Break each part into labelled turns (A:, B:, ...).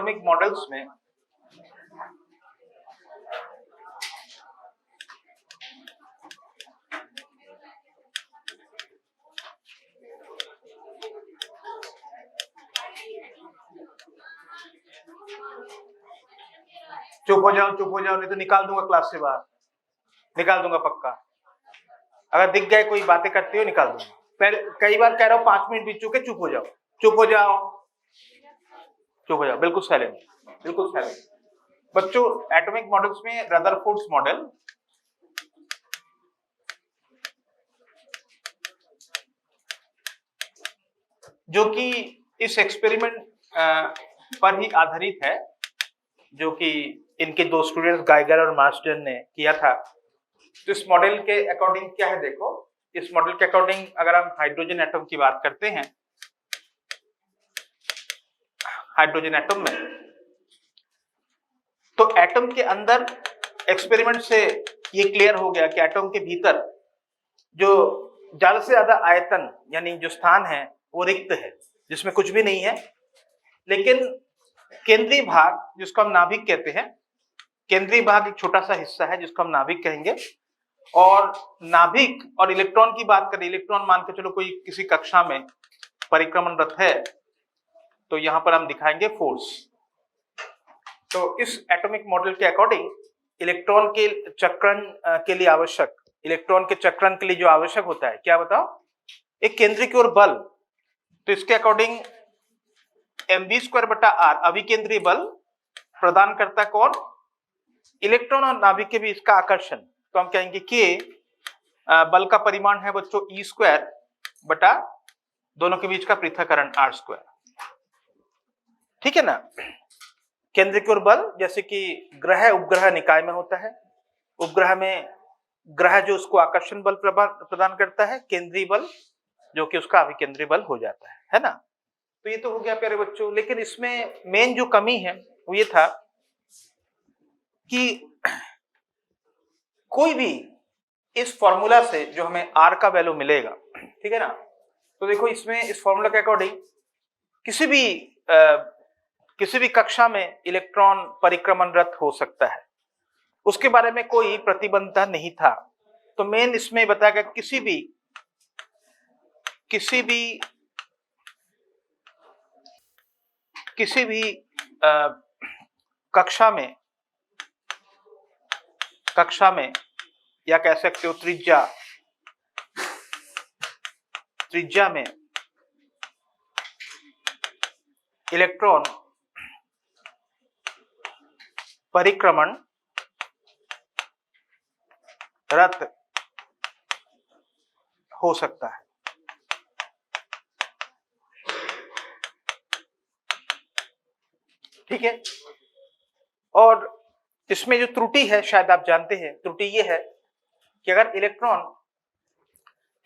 A: Atomic models में चुप हो जाओ नहीं तो निकाल दूंगा क्लास से बाहर, निकाल दूंगा पक्का। अगर दिख गए कोई बातें करते हो निकाल दूंगा। पहले कई बार कह रहा हूं 5 मिनट बीत चुके, चुप हो जाओ, चुप हो जाओ, चुप हो जाओ, बिल्कुल साइलेंट, बिल्कुल साइलेंट। बच्चों एटॉमिक मॉडल्स में रदरफोर्ड्स मॉडल, जो कि इस एक्सपेरिमेंट पर ही आधारित है, जो कि इनके दो स्टूडेंट्स गाइगर और मार्सडेन ने किया था। तो इस मॉडल के अकॉर्डिंग क्या है देखो, इस मॉडल के अकॉर्डिंग अगर हम हाइड्रोजन एटम की बात करते हैं, हाइड्रोजन एटम में, तो एटम के अंदर एक्सपेरिमेंट से ये क्लियर हो गया कि एटम के भीतर जो ज्यादा से ज्यादा आयतन यानी जो स्थान है वो रिक्त है, जिसमें कुछ भी नहीं है। लेकिन केंद्रीय भाग जिसको हम नाभिक कहते हैं, केंद्रीय भाग एक छोटा सा हिस्सा है जिसको हम नाभिक कहेंगे। और नाभिक और इलेक्ट्रॉन की बात करें, इलेक्ट्रॉन मान के चलो कोई किसी कक्षा में परिक्रमणरत है, तो यहां पर हम दिखाएंगे फोर्स। तो इस एटॉमिक मॉडल के अकॉर्डिंग इलेक्ट्रॉन के चक्रण के लिए आवश्यक, इलेक्ट्रॉन के चक्रण के लिए जो आवश्यक होता है, क्या बताओ, एक केंद्र की ओर बल। तो इसके अकॉर्डिंग mv²/r अभिकेंद्रीय बल प्रदान करता कौन, इलेक्ट्रॉन और नाभिक के बीच का आकर्षण। तो हम कहेंगे कि बल का परिमाण है बच्चों e² दोनों के बीच का पृथक्करण r²। ठीक है ना। केंद्र की ओर बल जैसे कि ग्रह उपग्रह निकाय में होता है, उपग्रह में ग्रह जो उसको आकर्षण बल प्रदान करता है, केंद्रीय बल जो कि उसका अभिकेंद्रीय बल हो जाता है ना। तो ये तो हो गया प्यारे बच्चों। लेकिन इसमें मेन जो कमी है वो ये था कि कोई भी इस फॉर्मूला से जो हमें r का वैल्यू मिलेगा, ठीक है ना, तो देखो इसमें इस फॉर्मूला के अकॉर्डिंग किसी भी कक्षा में इलेक्ट्रॉन परिक्रमणरत हो सकता है, उसके बारे में कोई प्रतिबंधता नहीं था। तो मेन इसमें बताया गया किसी भी कक्षा में या कह सकते हो त्रिज्या में इलेक्ट्रॉन परिक्रमण रत हो सकता है। ठीक है। और इसमें जो त्रुटि है शायद आप जानते हैं, त्रुटि ये है कि अगर इलेक्ट्रॉन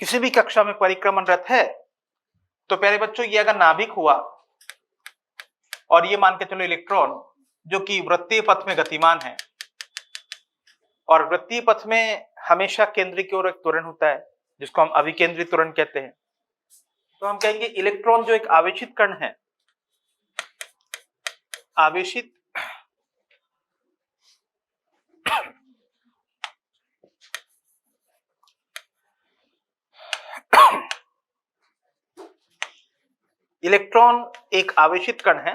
A: किसी भी कक्षा में परिक्रमणरत है, तो प्यारे बच्चों ये अगर नाभिक हुआ और ये मान के चलो इलेक्ट्रॉन जो कि वृत्तीय पथ में गतिमान है, और वृत्तीय पथ में हमेशा केंद्र की ओर एक त्वरण होता है जिसको हम अभिकेंद्री त्वरण कहते हैं। तो हम कहेंगे इलेक्ट्रॉन जो एक आवेशित कण है, आवेशित इलेक्ट्रॉन एक आवेशित कण है,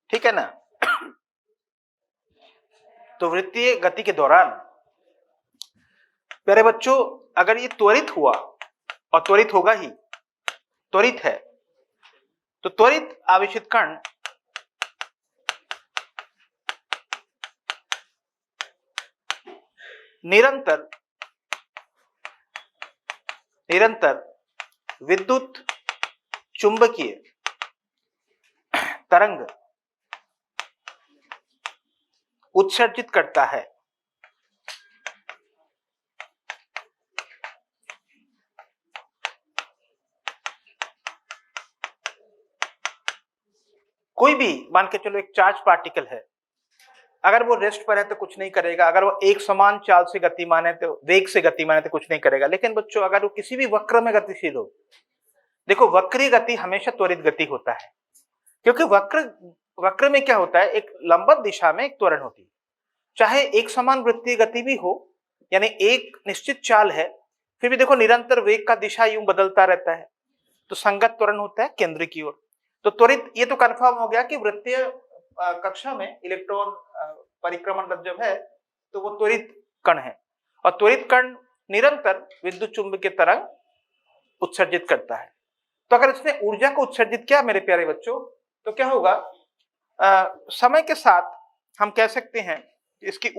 A: ठीक है ना। तो वृत्तीय गति के दौरान प्यारे बच्चों अगर ये त्वरित हुआ, और त्वरित होगा ही, त्वरित है, तो त्वरित आवेशित कण निरंतर विद्युत चुंबकीय तरंग उत्सर्जित करता है। कोई भी मान के चलो एक चार्ज पार्टिकल है, अगर वो रेस्ट पर है तो कुछ नहीं करेगा, अगर वो एक समान चाल से गतिमान है तो वेग से गतिमान है तो कुछ नहीं करेगा। लेकिन बच्चों अगर वो किसी भी वक्र में गतिशील हो, देखो वक्री गति हमेशा त्वरित गति होता है, क्योंकि वक्र में क्या होता है, एक लंबवत दिशा में एक त्वरण होती है। चाहे एक समान वृत्तीय गति भी हो, यानी एक निश्चित चाल है, फिर भी देखो निरंतर वेग का दिशा यूं बदलता रहता है, तो संगत त्वरण होता है केंद्र की ओर। तो त्वरित, ये तो कंफर्म हो गया कि वृत्तीय कक्षा में इलेक्ट्रॉन परिक्रमण जब है तो वो त्वरित कण है, और त्वरित कण निरंतर विद्युत चुंबकीय तरंग उत्सर्जित करता है। तो अगर इसने ऊर्जा को उत्सर्जित किया मेरे प्यारे बच्चों, तो क्या होगा, समय के साथ हम कह सकते हैं इसकी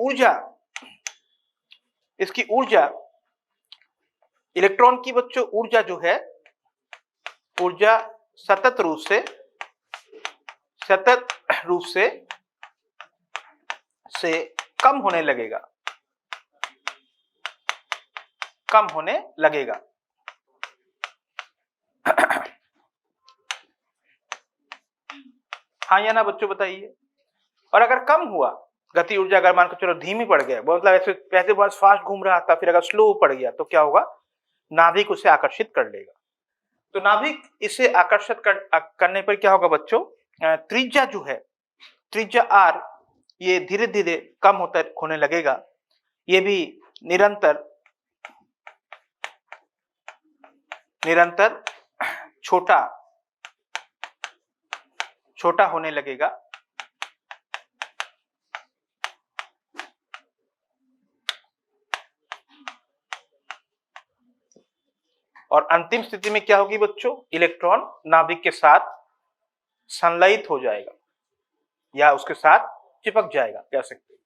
A: ऊर्जा इलेक्ट्रॉन की बच्चों ऊर्जा जो है, ऊर्जा सतत रूप से कम होने लगेगा। हाँ या ना बच्चों बताइए। और अगर कम हुआ गति ऊर्जा, अगर मान के चलो धीमी पड़ गया, मतलब ऐसे बहुत फास्ट घूम रहा था, फिर अगर स्लो पड़ गया तो क्या होगा, नाभिक उसे आकर्षित कर लेगा। तो नाभिक इसे आकर्षित करने पर क्या होगा बच्चों, त्रिज्या जो है, त्रिज्या r, ये धीरे धीरे कम होने लगेगा। ये भी निरंतर छोटा होने लगेगा। और अंतिम स्थिति में क्या होगी बच्चों, इलेक्ट्रॉन नाभिक के साथ संलयित हो जाएगा या उसके साथ चिपक जाएगा, कह सकते हैं।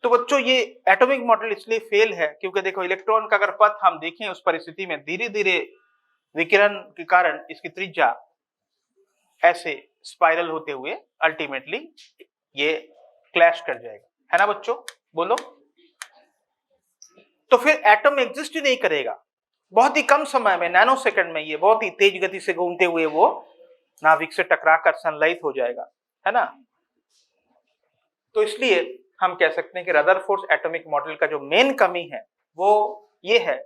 A: तो बच्चों ये एटॉमिक मॉडल इसलिए फेल है क्योंकि देखो इलेक्ट्रॉन का अगर पथ हम देखें उस परिस्थिति में धीरे धीरे विकिरण के कारण इसकी त्रिज्या ऐसे स्पाइरल होते हुए अल्टीमेटली ये क्लैश कर जाएगा, है ना बच्चों, बोलो। तो फिर एटम एग्जिस्ट ही नहीं करेगा, बहुत ही कम समय में, नैनो सेकंड में ये बहुत ही तेज गति से घूमते हुए वो नाभिक से टकराकर संलयित हो जाएगा, है ना। तो इसलिए हम कह सकते हैं कि रदरफोर्ड एटॉमिक मॉडल का जो मेन कमी है वो ये है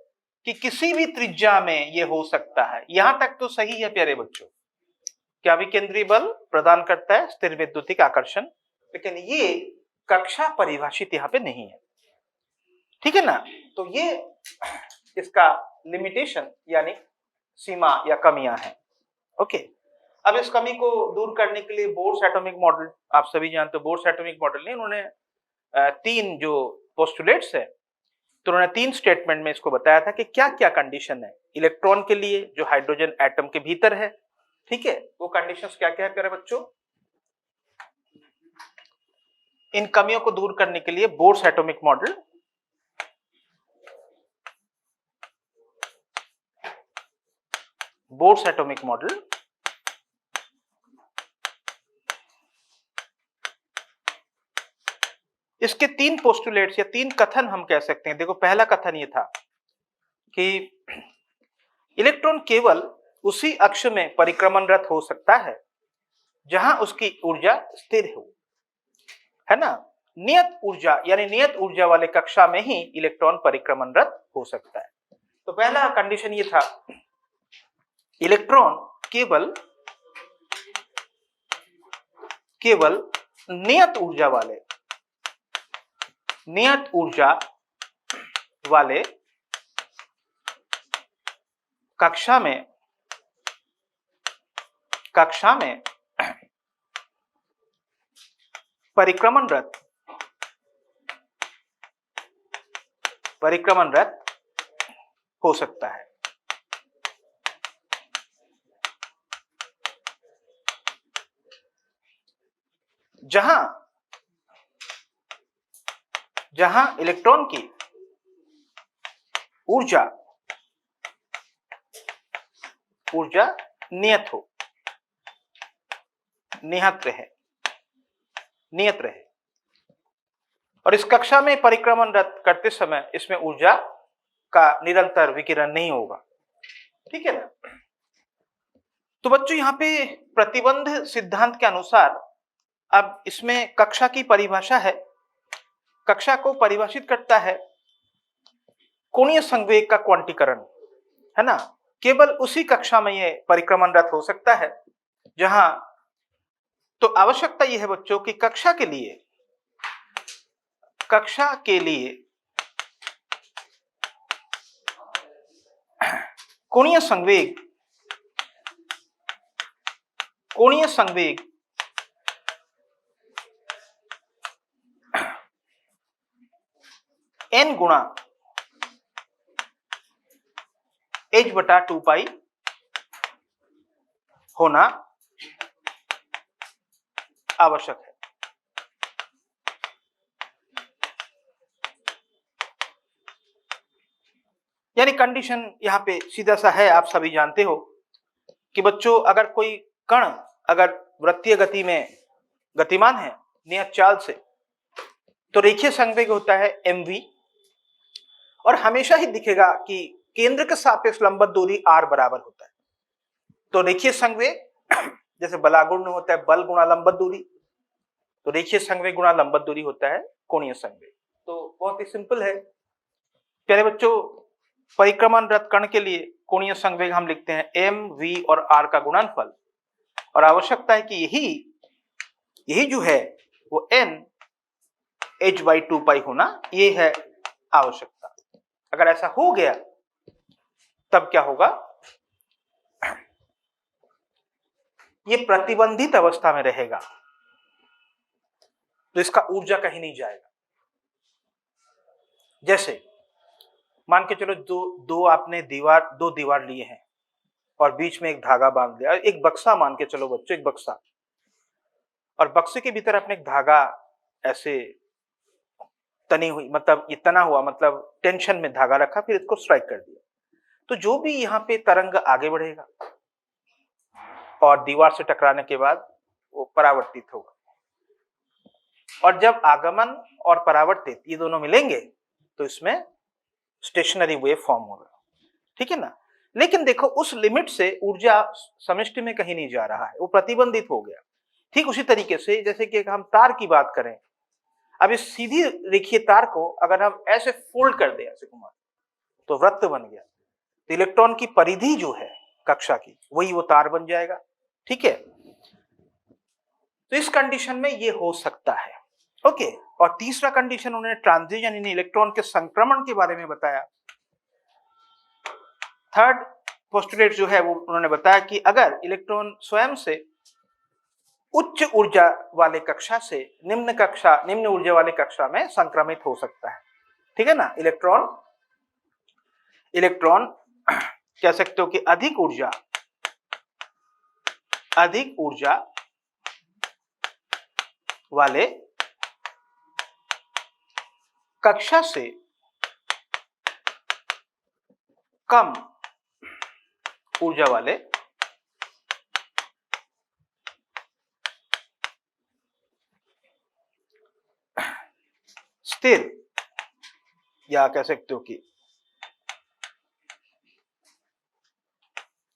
A: कि किसी भी त्रिज्या में ये हो सकता है। यहां तक तो सही है प्यारे बच्चों, क्या विकेंद्रीय बल प्रदान करता है स्थिर वैद्युतिक आकर्षण, लेकिन ये कक्षा परिभाषित यहाँ पे नहीं है, ठीक है ना। तो ये इसका लिमिटेशन यानी सीमा या कमियां हैं। ओके, अब इस कमी को दूर करने के लिए बोर्स एटॉमिक मॉडल, आप सभी जानते हो बोर्स एटॉमिक मॉडल ने उन्होंने 3 जो पोस्टुलेट्स है, तो उन्होंने 3 स्टेटमेंट में इसको बताया था कि क्या क्या कंडीशन है इलेक्ट्रॉन के लिए जो हाइड्रोजन एटम के भीतर है, ठीक है, वो कंडीशंस क्या क्या है प्यारे बच्चों। इन कमियों को दूर करने के लिए बोर्स एटॉमिक मॉडल इसके 3 पोस्टुलेट्स या 3 कथन हम कह सकते हैं। देखो पहला कथन ये था कि इलेक्ट्रॉन केवल उसी अक्ष में परिक्रमणरत हो सकता है जहां उसकी ऊर्जा स्थिर हो, है ना। नियत ऊर्जा यानी नियत ऊर्जा वाले कक्षा में ही इलेक्ट्रॉन परिक्रमणरत हो सकता है। तो पहला कंडीशन ये था, इलेक्ट्रॉन केवल नियत ऊर्जा वाले कक्षा में परिक्रमणरत हो सकता है। जहां इलेक्ट्रॉन की ऊर्जा नियत रहे और इस कक्षा में परिक्रमणरत करते समय इसमें ऊर्जा का निरंतर विकिरण नहीं होगा, ठीक है ना। तो बच्चों यहाँ पे प्रतिबंध सिद्धांत के अनुसार अब इसमें कक्षा की परिभाषा है, कक्षा को परिभाषित करता है कोणीय संवेग का क्वांटीकरण, है ना। केवल उसी कक्षा में ये परिक्रमणरत हो सकता है जहां, तो आवश्यकता यह है बच्चों कि कक्षा के लिए कोणीय संवेग n गुणा h/2 होना आवश्यक है। यानी कंडीशन यहां पे सीधा सा है, आप सभी जानते हो कि बच्चों अगर कोई कण अगर वृत्तीय गति में गतिमान है नियत चाल से, तो रेखीय संवेग होता है mv, और हमेशा ही दिखेगा कि केंद्र के सापेक्ष लंबवत दूरी r बराबर होता है। तो रेखीय संवेग जैसे बलागुण होता है बल गुणा लंबवत दूरी, तो रेखीय संवेग गुणा लंबवत दूरी होता है कोणीय संवेग। तो बहुत ही सिंपल है प्यारे बच्चों, परिक्रमणरत कण के लिए कोणीय संवेग हम लिखते हैं m, v और r का गुणनफल, और आवश्यकता है कि यही जो है वो n h/2 होना, ये है आवश्यकता। अगर ऐसा हो गया तब क्या होगा, ये प्रतिबंधित अवस्था में रहेगा, तो इसका ऊर्जा कहीं नहीं जाएगा। जैसे मान के चलो दो आपने दो दीवार लिए हैं और बीच में एक धागा बांध दिया, एक बक्सा मान के चलो बच्चों, एक बक्सा, और बक्से के भीतर आपने एक धागा ऐसे तनी हुई, मतलब ये तना हुआ, मतलब टेंशन में धागा रखा, फिर इसको स्ट्राइक कर दिया, तो जो भी यहाँ पे तरंग आगे बढ़ेगा और दीवार से टकराने के बाद वो परावर्तित होगा, और जब आगमन और परावर्तित ये दोनों मिलेंगे तो इसमें स्टेशनरी वेव फॉर्म होगा, ठीक है ना। लेकिन देखो उस लिमिट से ऊर्जा समष्टि में कहीं नहीं जा रहा है, वो प्रतिबंधित हो गया। ठीक उसी तरीके से जैसे कि हम तार की बात करें, अब इस सीधी रेखीय तार को अगर हम ऐसे फोल्ड कर दें, ऐसे घुमा, तो वृत्त बन गया, तो इलेक्ट्रॉन की परिधि जो है कक्षा की वही वो तार बन जाएगा, ठीक है। तो इस कंडीशन में ये हो सकता है, ओके। और तीसरा कंडीशन उन्होंने ट्रांजिशन यानी इलेक्ट्रॉन के संक्रमण के बारे में बताया। थर्ड पोस्टुलेट जो है वो उन्होंने बताया कि अगर इलेक्ट्रॉन स्वयं से उच्च ऊर्जा वाले कक्षा से निम्न ऊर्जा वाले कक्षा में संक्रमित हो सकता है, ठीक है ना। इलेक्ट्रॉन कह सकते हो कि अधिक ऊर्जा वाले कक्षा से कम ऊर्जा वाले स्थिर, या कह सकते हो कि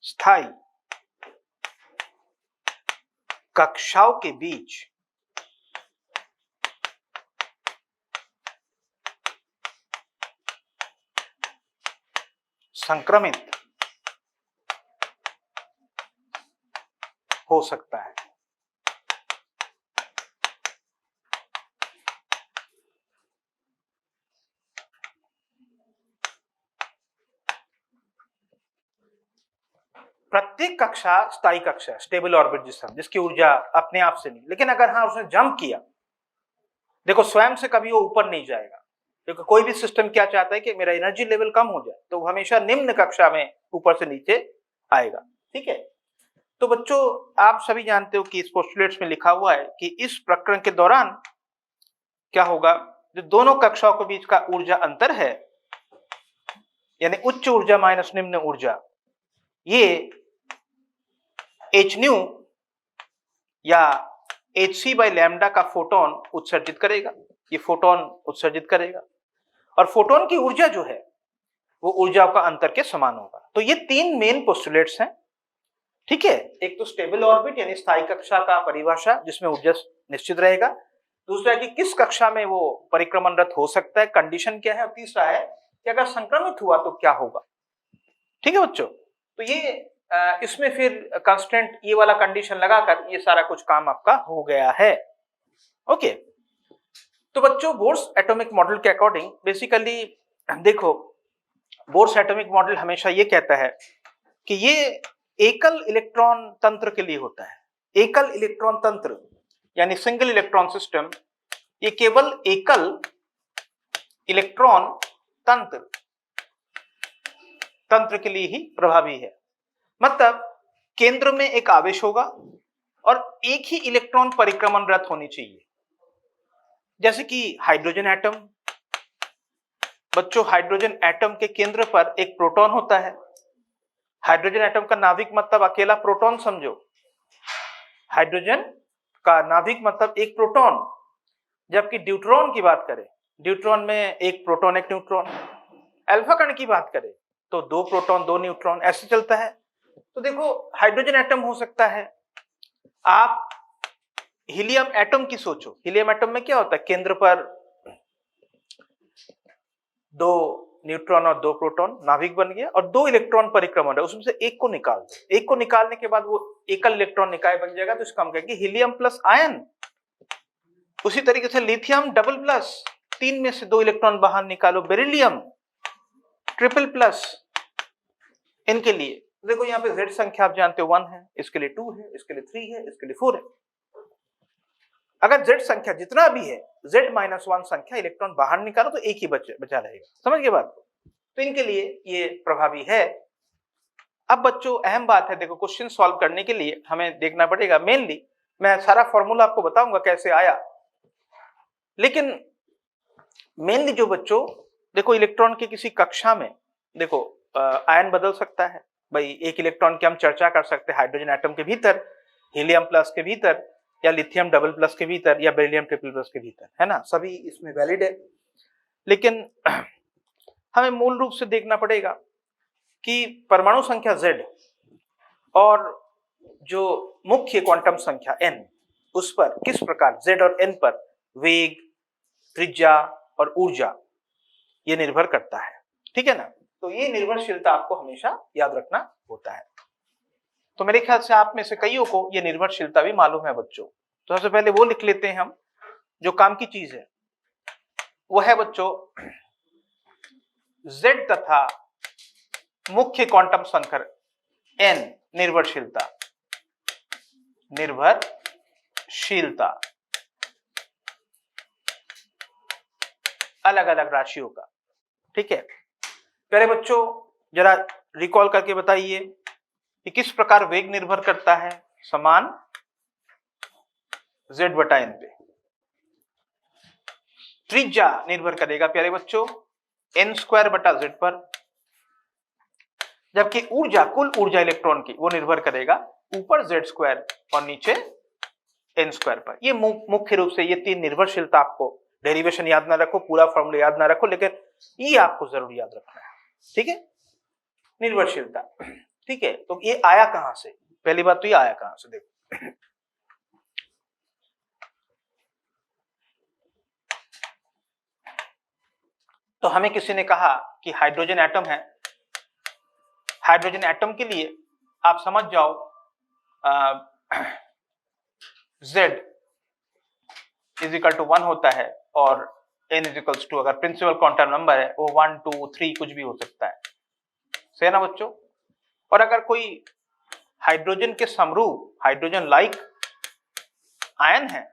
A: स्थायी कक्षाओं के बीच संक्रमित हो सकता है। प्रत्येक कक्षा स्थायी कक्षा, स्टेबल ऑर्बिट जिसकी ऊर्जा अपने आप से नहीं, लेकिन अगर हाँ उसने जंप किया, देखो स्वयं से कभी वो ऊपर नहीं जाएगा, क्योंकि कोई भी सिस्टम क्या चाहता है कि मेरा एनर्जी लेवल कम हो जाए, तो हमेशा निम्न कक्षा में ऊपर से नीचे आएगा, ठीक है। तो बच्चों आप सभी जानते हो कि इस पोस्टुलेट्स में लिखा हुआ है कि इस प्रकरण के दौरान क्या होगा, जो दोनों कक्षाओं के बीच का ऊर्जा अंतर है, यानी उच्च ऊर्जा माइनस निम्न ऊर्जा, ये hν या hc बाई लैम्डा का फोटोन उत्सर्जित करेगा, ये फोटोन उत्सर्जित करेगा, और फोटोन की ऊर्जा जो है वो ऊर्जाओं का अंतर के समान होगा। तो ये तीन मेन पोस्टुलेट्स हैं, ठीक है, एक तो स्टेबल ऑर्बिट यानी स्थायी कक्षा का परिभाषा जिसमें ऊर्जा निश्चित रहेगा, दूसरा है कि किस कक्षा में वो परिक्रमणरत हो सकता है, कंडीशन क्या है, और तीसरा है कि अगर संक्रमित हुआ तो क्या होगा। ठीक है बच्चों, तो ये इसमें फिर कंस्टेंट ये वाला कंडीशन लगाकर ये सारा कुछ काम आपका हो गया है। ओके, तो बच्चों बोर्स एटॉमिक मॉडल के अकॉर्डिंग बेसिकली देखो, बोर्स एटॉमिक मॉडल हमेशा ये कहता है कि ये एकल इलेक्ट्रॉन तंत्र के लिए होता है। एकल इलेक्ट्रॉन तंत्र यानी सिंगल इलेक्ट्रॉन सिस्टम, ये केवल एकल इलेक्ट्रॉन तंत्र के लिए ही प्रभावी है। मतलब केंद्र में एक आवेश होगा और एक ही इलेक्ट्रॉन परिक्रमणरत होनी चाहिए। जैसे कि हाइड्रोजन एटम, बच्चों हाइड्रोजन एटम के केंद्र पर एक प्रोटॉन होता है। हाइड्रोजन एटम का नाभिक मतलब अकेला प्रोटॉन समझो, हाइड्रोजन का नाभिक मतलब एक प्रोटॉन। जबकि ड्यूट्रॉन की बात करें, ड्यूट्रॉन में एक प्रोटॉन एक न्यूट्रॉन। अल्फा कण की बात करें तो दो प्रोटॉन दो न्यूट्रॉन, ऐसे चलता है। तो देखो हाइड्रोजन एटम हो सकता है, आप हीलियम एटम की सोचो, हीलियम एटम में क्या होता है, केंद्र पर दो न्यूट्रॉन और दो प्रोटॉन, नाभिक बन गया, और दो इलेक्ट्रॉन परिक्रमण है, उसमें से एक को निकाल दो। एक को निकालने के बाद वो एकल इलेक्ट्रॉन निकाय बन जाएगा, तो इसका हम कहेंगे हीलियम प्लस आयन। उसी तरीके से लिथियम डबल प्लस, तीन में से दो इलेक्ट्रॉन बाहर निकालो, बेरिलियम ट्रिपल प्लस। इनके लिए देखो यहाँ पे Z संख्या आप जानते हो 1 है, इसके लिए 2 है, इसके लिए 3 है, इसके लिए 4 है। अगर Z संख्या जितना भी है, Z-1 संख्या इलेक्ट्रॉन बाहर निकालो तो एक ही बचा रहेगा। समझ गए बात को? तो इनके लिए ये प्रभावी है। अब बच्चों अहम बात है, देखो क्वेश्चन सॉल्व करने के लिए हमें देखना पड़ेगा, मेनली मैं सारा फॉर्मूला आपको बताऊंगा कैसे आया, लेकिन मेनली जो बच्चों देखो इलेक्ट्रॉन की किसी कक्षा में देखो आयन बदल सकता है। भाई एक इलेक्ट्रॉन की हम चर्चा कर सकते हैं हाइड्रोजन एटम के भीतर, हीलियम प्लस के भीतर, या लिथियम डबल प्लस के भीतर, या बेरिलियम ट्रिपल प्लस के भीतर, है ना, सभी इसमें वैलिड है। लेकिन हमें मूल रूप से देखना पड़ेगा कि परमाणु संख्या Z और जो मुख्य क्वांटम संख्या n, उस पर किस प्रकार Z और n पर वेग, त्रिज्या और ऊर्जा ये निर्भर करता है। ठीक है ना, तो ये निर्भरशीलता आपको हमेशा याद रखना होता है। तो मेरे ख्याल से आप में से कईयों को ये निर्भरशीलता भी मालूम है बच्चों। तो सबसे पहले वो लिख लेते हैं हम, जो काम की चीज है वो है बच्चों Z तथा मुख्य क्वांटम संख्या n निर्भरशीलता अलग अलग राशियों का। ठीक है, प्यारे बच्चों जरा रिकॉल करके बताइए कि किस प्रकार वेग निर्भर करता है, समान Z बटा n पे। त्रिज्या निर्भर करेगा प्यारे बच्चों n स्क्वायर बटा Z पर, जबकि ऊर्जा, कुल ऊर्जा इलेक्ट्रॉन की, वो निर्भर करेगा ऊपर Z स्क्वायर और नीचे n स्क्वायर पर। ये मुख्य रूप से ये तीन निर्भरशीलता, आपको डेरिवेशन याद ना रखो, पूरा फॉर्मूला याद ना रखो, लेकिन ये आपको जरूर याद रखना है। ठीक है, निर्भरशीलता। ठीक है, तो ये आया कहां से, पहली बात तो ये आया कहां से, देखो तो हमें किसी ने कहा कि हाइड्रोजन एटम है, हाइड्रोजन एटम के लिए आप समझ जाओ Z इज इक्वल टू 1 होता है और n इज इक्वल टू, अगर प्रिंसिपल क्वांटम नंबर है वो 1 2 3 कुछ भी हो सकता है, सही है ना बच्चों। और अगर कोई हाइड्रोजन के समरूप, हाइड्रोजन लाइक आयन है,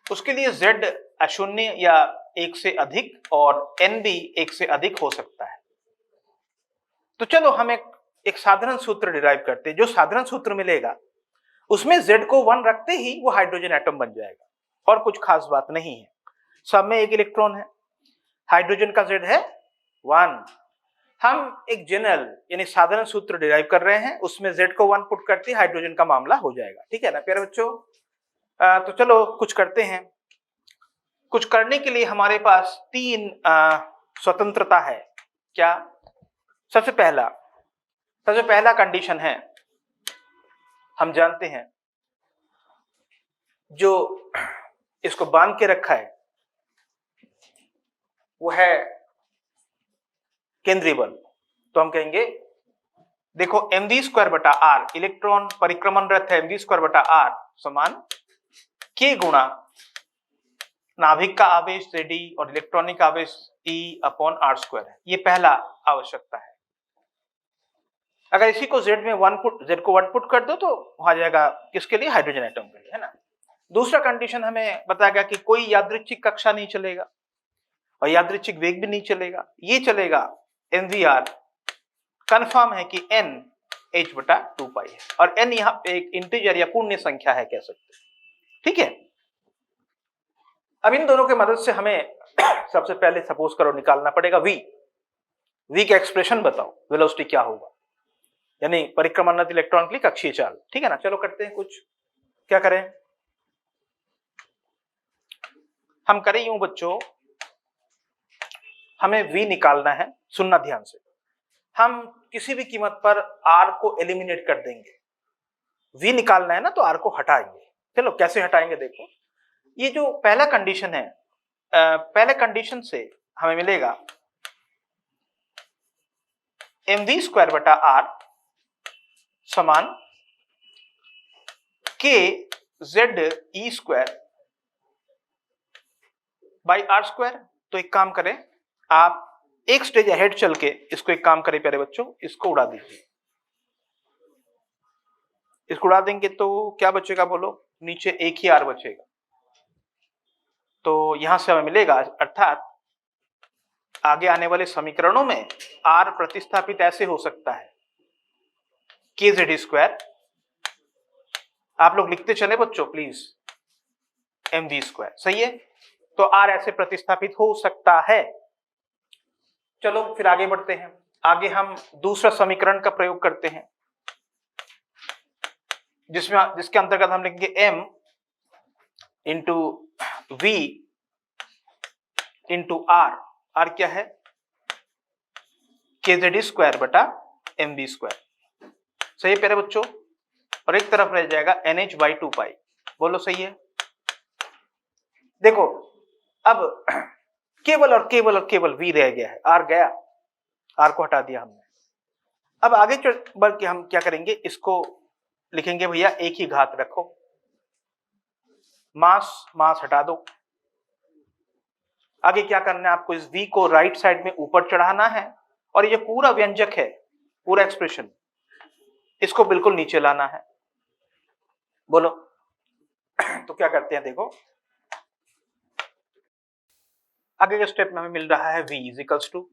A: उसके लिए Z अशून्य या 1 से अधिक और n भी 1 से अधिक हो सकता है। तो चलो हम एक साधारण सूत्र डिराइव करते हैं। जो साधारण सूत्र मिलेगा उसमें Z को 1 रखते ही वो हाइड्रोजन एटम बन जाएगा, और कुछ खास बात नहीं है। सब में एक इलेक्ट्रॉन है, हाइड्रोजन का Z है 1। हम एक जनरल यानी साधारण सूत्र डिराइव कर रहे हैं, उसमें Z को 1 पुट करते ही हाइड्रोजन का मामला हो जाएगा। ठीक है ना प्यारे बच्चों, तो चलो कुछ करते हैं। कुछ करने के लिए हमारे पास 3 स्वतंत्रता है। क्या? सबसे पहला कंडीशन है हम जानते हैं जो इसको बांध के रखा है वो है केंद्रीय बल। तो हम कहेंगे देखो mv² बटा r, इलेक्ट्रॉन परिक्रमणरत है mv² बटा r समान k गुणा नाभिक का आवेश Zd और इलेक्ट्रॉनिक आवेश E अपॉन r² है। ये पहला आवश्यकता है। अगर इसी को Z में Z को 1 पुट कर दो तो आ जाएगा किसके लिए, हाइड्रोजन एटम के लिए, है ना। दूसरा कंडीशन हमें बताया गया कि कोई यादृच्छिक कक्षा नहीं चलेगा और यादृच्छिक वेग भी नहीं चलेगा, ये चलेगा mvr। कंफर्म है कि n h बटा 2 पाई है और n यहाँ पे एक इंटीजर या पूर्ण संख्या है कह सकते हैं, ठीक है। अब इन दोनों के मदद से हमें सबसे पहले सपोज करो निकालना पड़ेगा v का एक्सप्रेशन बताओ, वेलोसिटी क्या होगा, यानी परिक्रमणरत इलेक्ट्रॉन के लिए कक्षीय चाल, ठीक है ना। चलो करते हैं कुछ, क्या करें, हम करें यूं बच्चों, हमें v निकालना है, सुनना ध्यान से। हम किसी भी कीमत पर r को एलिमिनेट कर देंगे, v निकालना है ना तो r को हटाएंगे। चलो कैसे हटाएंगे देखो, ये जो पहला कंडीशन है, पहले कंडीशन से हमें मिलेगा mv² बटा r समान k ZE² बाई r²। तो एक काम करें, आप एक स्टेज अहेड चल के इसको एक काम करें प्यारे बच्चों, इसको उड़ा दीजिए। इसको उड़ा देंगे तो क्या बचेगा बोलो, नीचे एक ही r बचेगा। तो यहां से हमें मिलेगा, अर्थात आगे आने वाले समीकरणों में r प्रतिस्थापित ऐसे हो सकता है kZe², आप लोग लिखते चले बच्चों प्लीज, mv², सही है। तो r ऐसे प्रतिस्थापित हो सकता है। चलो फिर आगे बढ़ते हैं, आगे हम दूसरा समीकरण का प्रयोग करते हैं जिसके अंतर्गत हम लिखेंगे m into v into r, r क्या है kZe² बटा mv², सही है प्यारे बच्चों। और एक तरफ रह जाएगा NH बाई 2 पाई, बोलो सही है। देखो अब केवल और केवल v रह गया है, r गया, r को हटा दिया हमने। अब आगे बढ़ के हम क्या करेंगे, इसको लिखेंगे भैया एक ही घात रखो, मास हटा दो। आगे क्या करना है आपको, इस v को राइट साइड में ऊपर चढ़ाना है और ये पूरा व्यंजक है, पूरा एक्सप्रेशन, इसको बिल्कुल नीचे लाना है, बोलो। तो क्या करते हैं देखो, आगे के स्टेप में हमें मिल रहा है v इक्वल्स टू,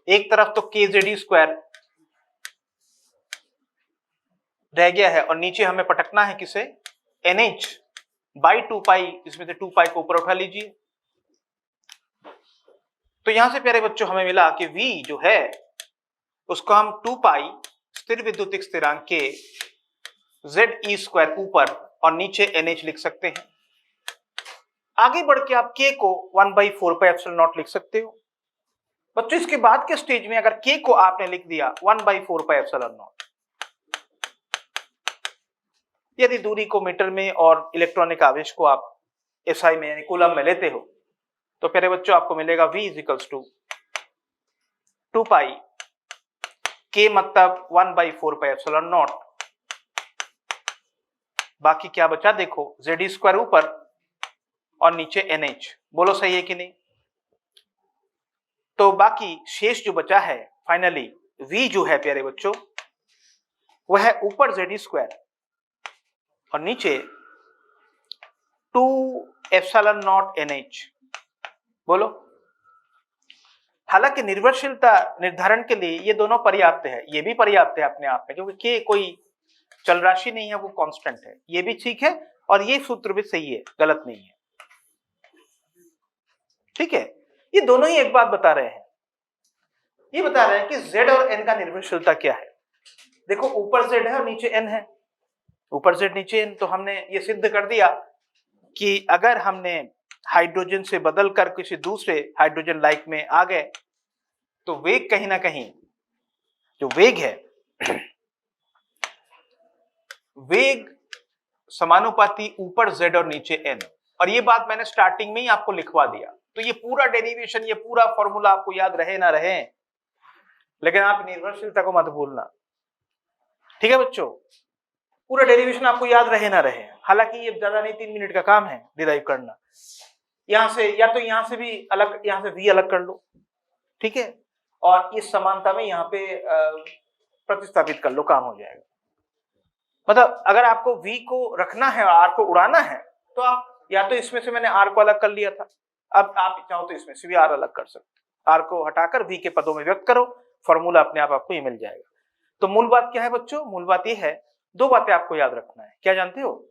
A: एक तरफ तो kZe² रह गया है और नीचे हमें पटकना है किसे, NH बाई 2 पाई, इसमें से 2 पाई को ऊपर उठा लीजिए। तो यहां से प्यारे बच्चों हमें मिला कि v जो है उसको हम 2 पाई स्थिर विद्युतीय स्थिरांक के Ze² ऊपर और नीचे NH लिख सकते हैं। आगे बढ़ के आप k को 1/4 पाई एप्सिलॉन नॉट लिख सकते हो बच्चों। इसके बाद के स्टेज में अगर k को आपने लिख दिया 1/4 पाई एप्सिलॉन नॉट, यदि दूरी को मीटर में और इलेक्ट्रॉनिक आवेश को आप SI में यानी कूलम में लेते हो तो प्यारे बच्चों आपको मिलेगा v equals to 2 pi k मतलब 1/4 पाई एप्सिलॉन नॉट, बाकी क्या बचा देखो, Ze² ऊपर और नीचे NH, बोलो सही है कि नहीं। तो बाकी शेष जो बचा है फाइनली v जो है प्यारे बच्चों वह है ऊपर Ze² और नीचे 2 एप्सिलॉन नॉट NH, बोलो। हालांकि निर्भरशीलता निर्धारण के लिए ये दोनों पर्याप्त है, ये भी पर्याप्त है अपने आप में, क्योंकि k कोई चल राशि नहीं है, वो कांस्टेंट है, ये भी ठीक है और ये सूत्र भी सही है, गलत नहीं है, ठीक है। ये दोनों ही एक बात बता रहे हैं, ये बता रहे हैं कि z और n का निर्भरशीलता क्या है। देखो ऊपर z है और नीचे n है, ऊपर z नीचे n, तो हमने ये सिद्ध कर दिया कि अगर हमने हाइड्रोजन से बदलकर किसी दूसरे हाइड्रोजन लाइक में आ गए तो वेग कहीं ना कहीं जो वेग है वेग समानुपाती ऊपर z और नीचे n। और ये बात मैंने स्टार्टिंग में ही आपको लिखवा दिया, तो ये पूरा डेरिवेशन, ये पूरा फॉर्मूला आपको याद रहे ना रहे, लेकिन आप निर्भरशीलता को मत भूलना, ठीक है बच्चों। पूरा डेरिवेशन आपको याद रहे ना रहे, हालांकि ये ज्यादा नहीं, 3 मिनट का काम है डिराइव करना। यहां से या तो यहां से भी अलग, यहां से v अलग कर लो, ठीक है, और इस समानता में यहां पे प्रतिस्थापित कर लो, काम हो जाएगा। मतलब अगर आपको v को रखना है और r को उड़ाना है, तो आप या तो इसमें से मैंने r को अलग कर लिया था, अब आप चाहो तो इसमें से भी r अलग कर सकते, r को हटाकर v के पदों में व्यक्त करो, फॉर्मूला अपने आप आपको ये मिल जाएगा। तो मूल बात क्या है बच्चों? मूल बात ये है, दो बातें आपको याद रखना है। क्या जानते हो?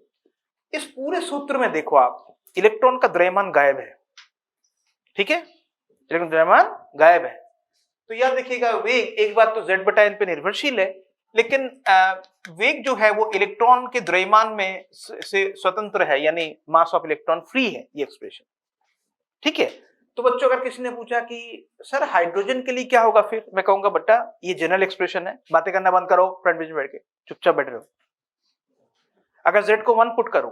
A: इस पूरे सूत्र में देखो आप, इलेक्ट्रॉन का द्रव्यमान गायब है, ठीक है, इलेक्ट्रॉन द्रव्यमान गायब है। तो याद रखिएगा, वेग एक बात तो z बटा n पे निर्भरशील है, लेकिन वेग जो है वो इलेक्ट्रॉन के द्रव्यमान में से स्वतंत्र है, यानी मास ऑफ इलेक्ट्रॉन फ्री है, ये एक्सप्रेशन, ठीक है। तो बच्चों अगर किसी ने पूछा कि सर हाइड्रोजन के लिए क्या होगा, फिर मैं कहूंगा बेटा ये जनरल एक्सप्रेशन है, बातें करना बंद करो, फ्रंट बेंच में बैठ के चुपचाप बैठे रहो। अगर z को 1 पुट करूं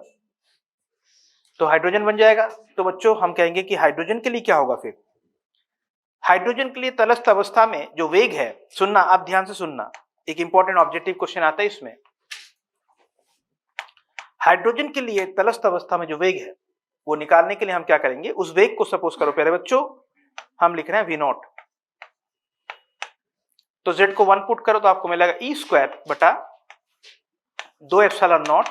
A: तो हाइड्रोजन बन जाएगा। तो बच्चों हम कहेंगे कि हाइड्रोजन के लिए क्या होगा, फिर हाइड्रोजन के लिए तटस्थ अवस्था में जो वेग है, सुनना आप ध्यान से सुनना, एक इंपॉर्टेंट ऑब्जेक्टिव क्वेश्चन आता है इसमें। हाइड्रोजन के लिए तटस्थ अवस्था में जो वेग है वो निकालने के लिए हम क्या करेंगे, उस वेग को सपोज करो प्यारे बच्चों हम लिख रहे हैं v0, तो z को 1 पुट करो तो आपको मिलेगा e स्क्वायर बटा 2 एप्सिलॉन नॉट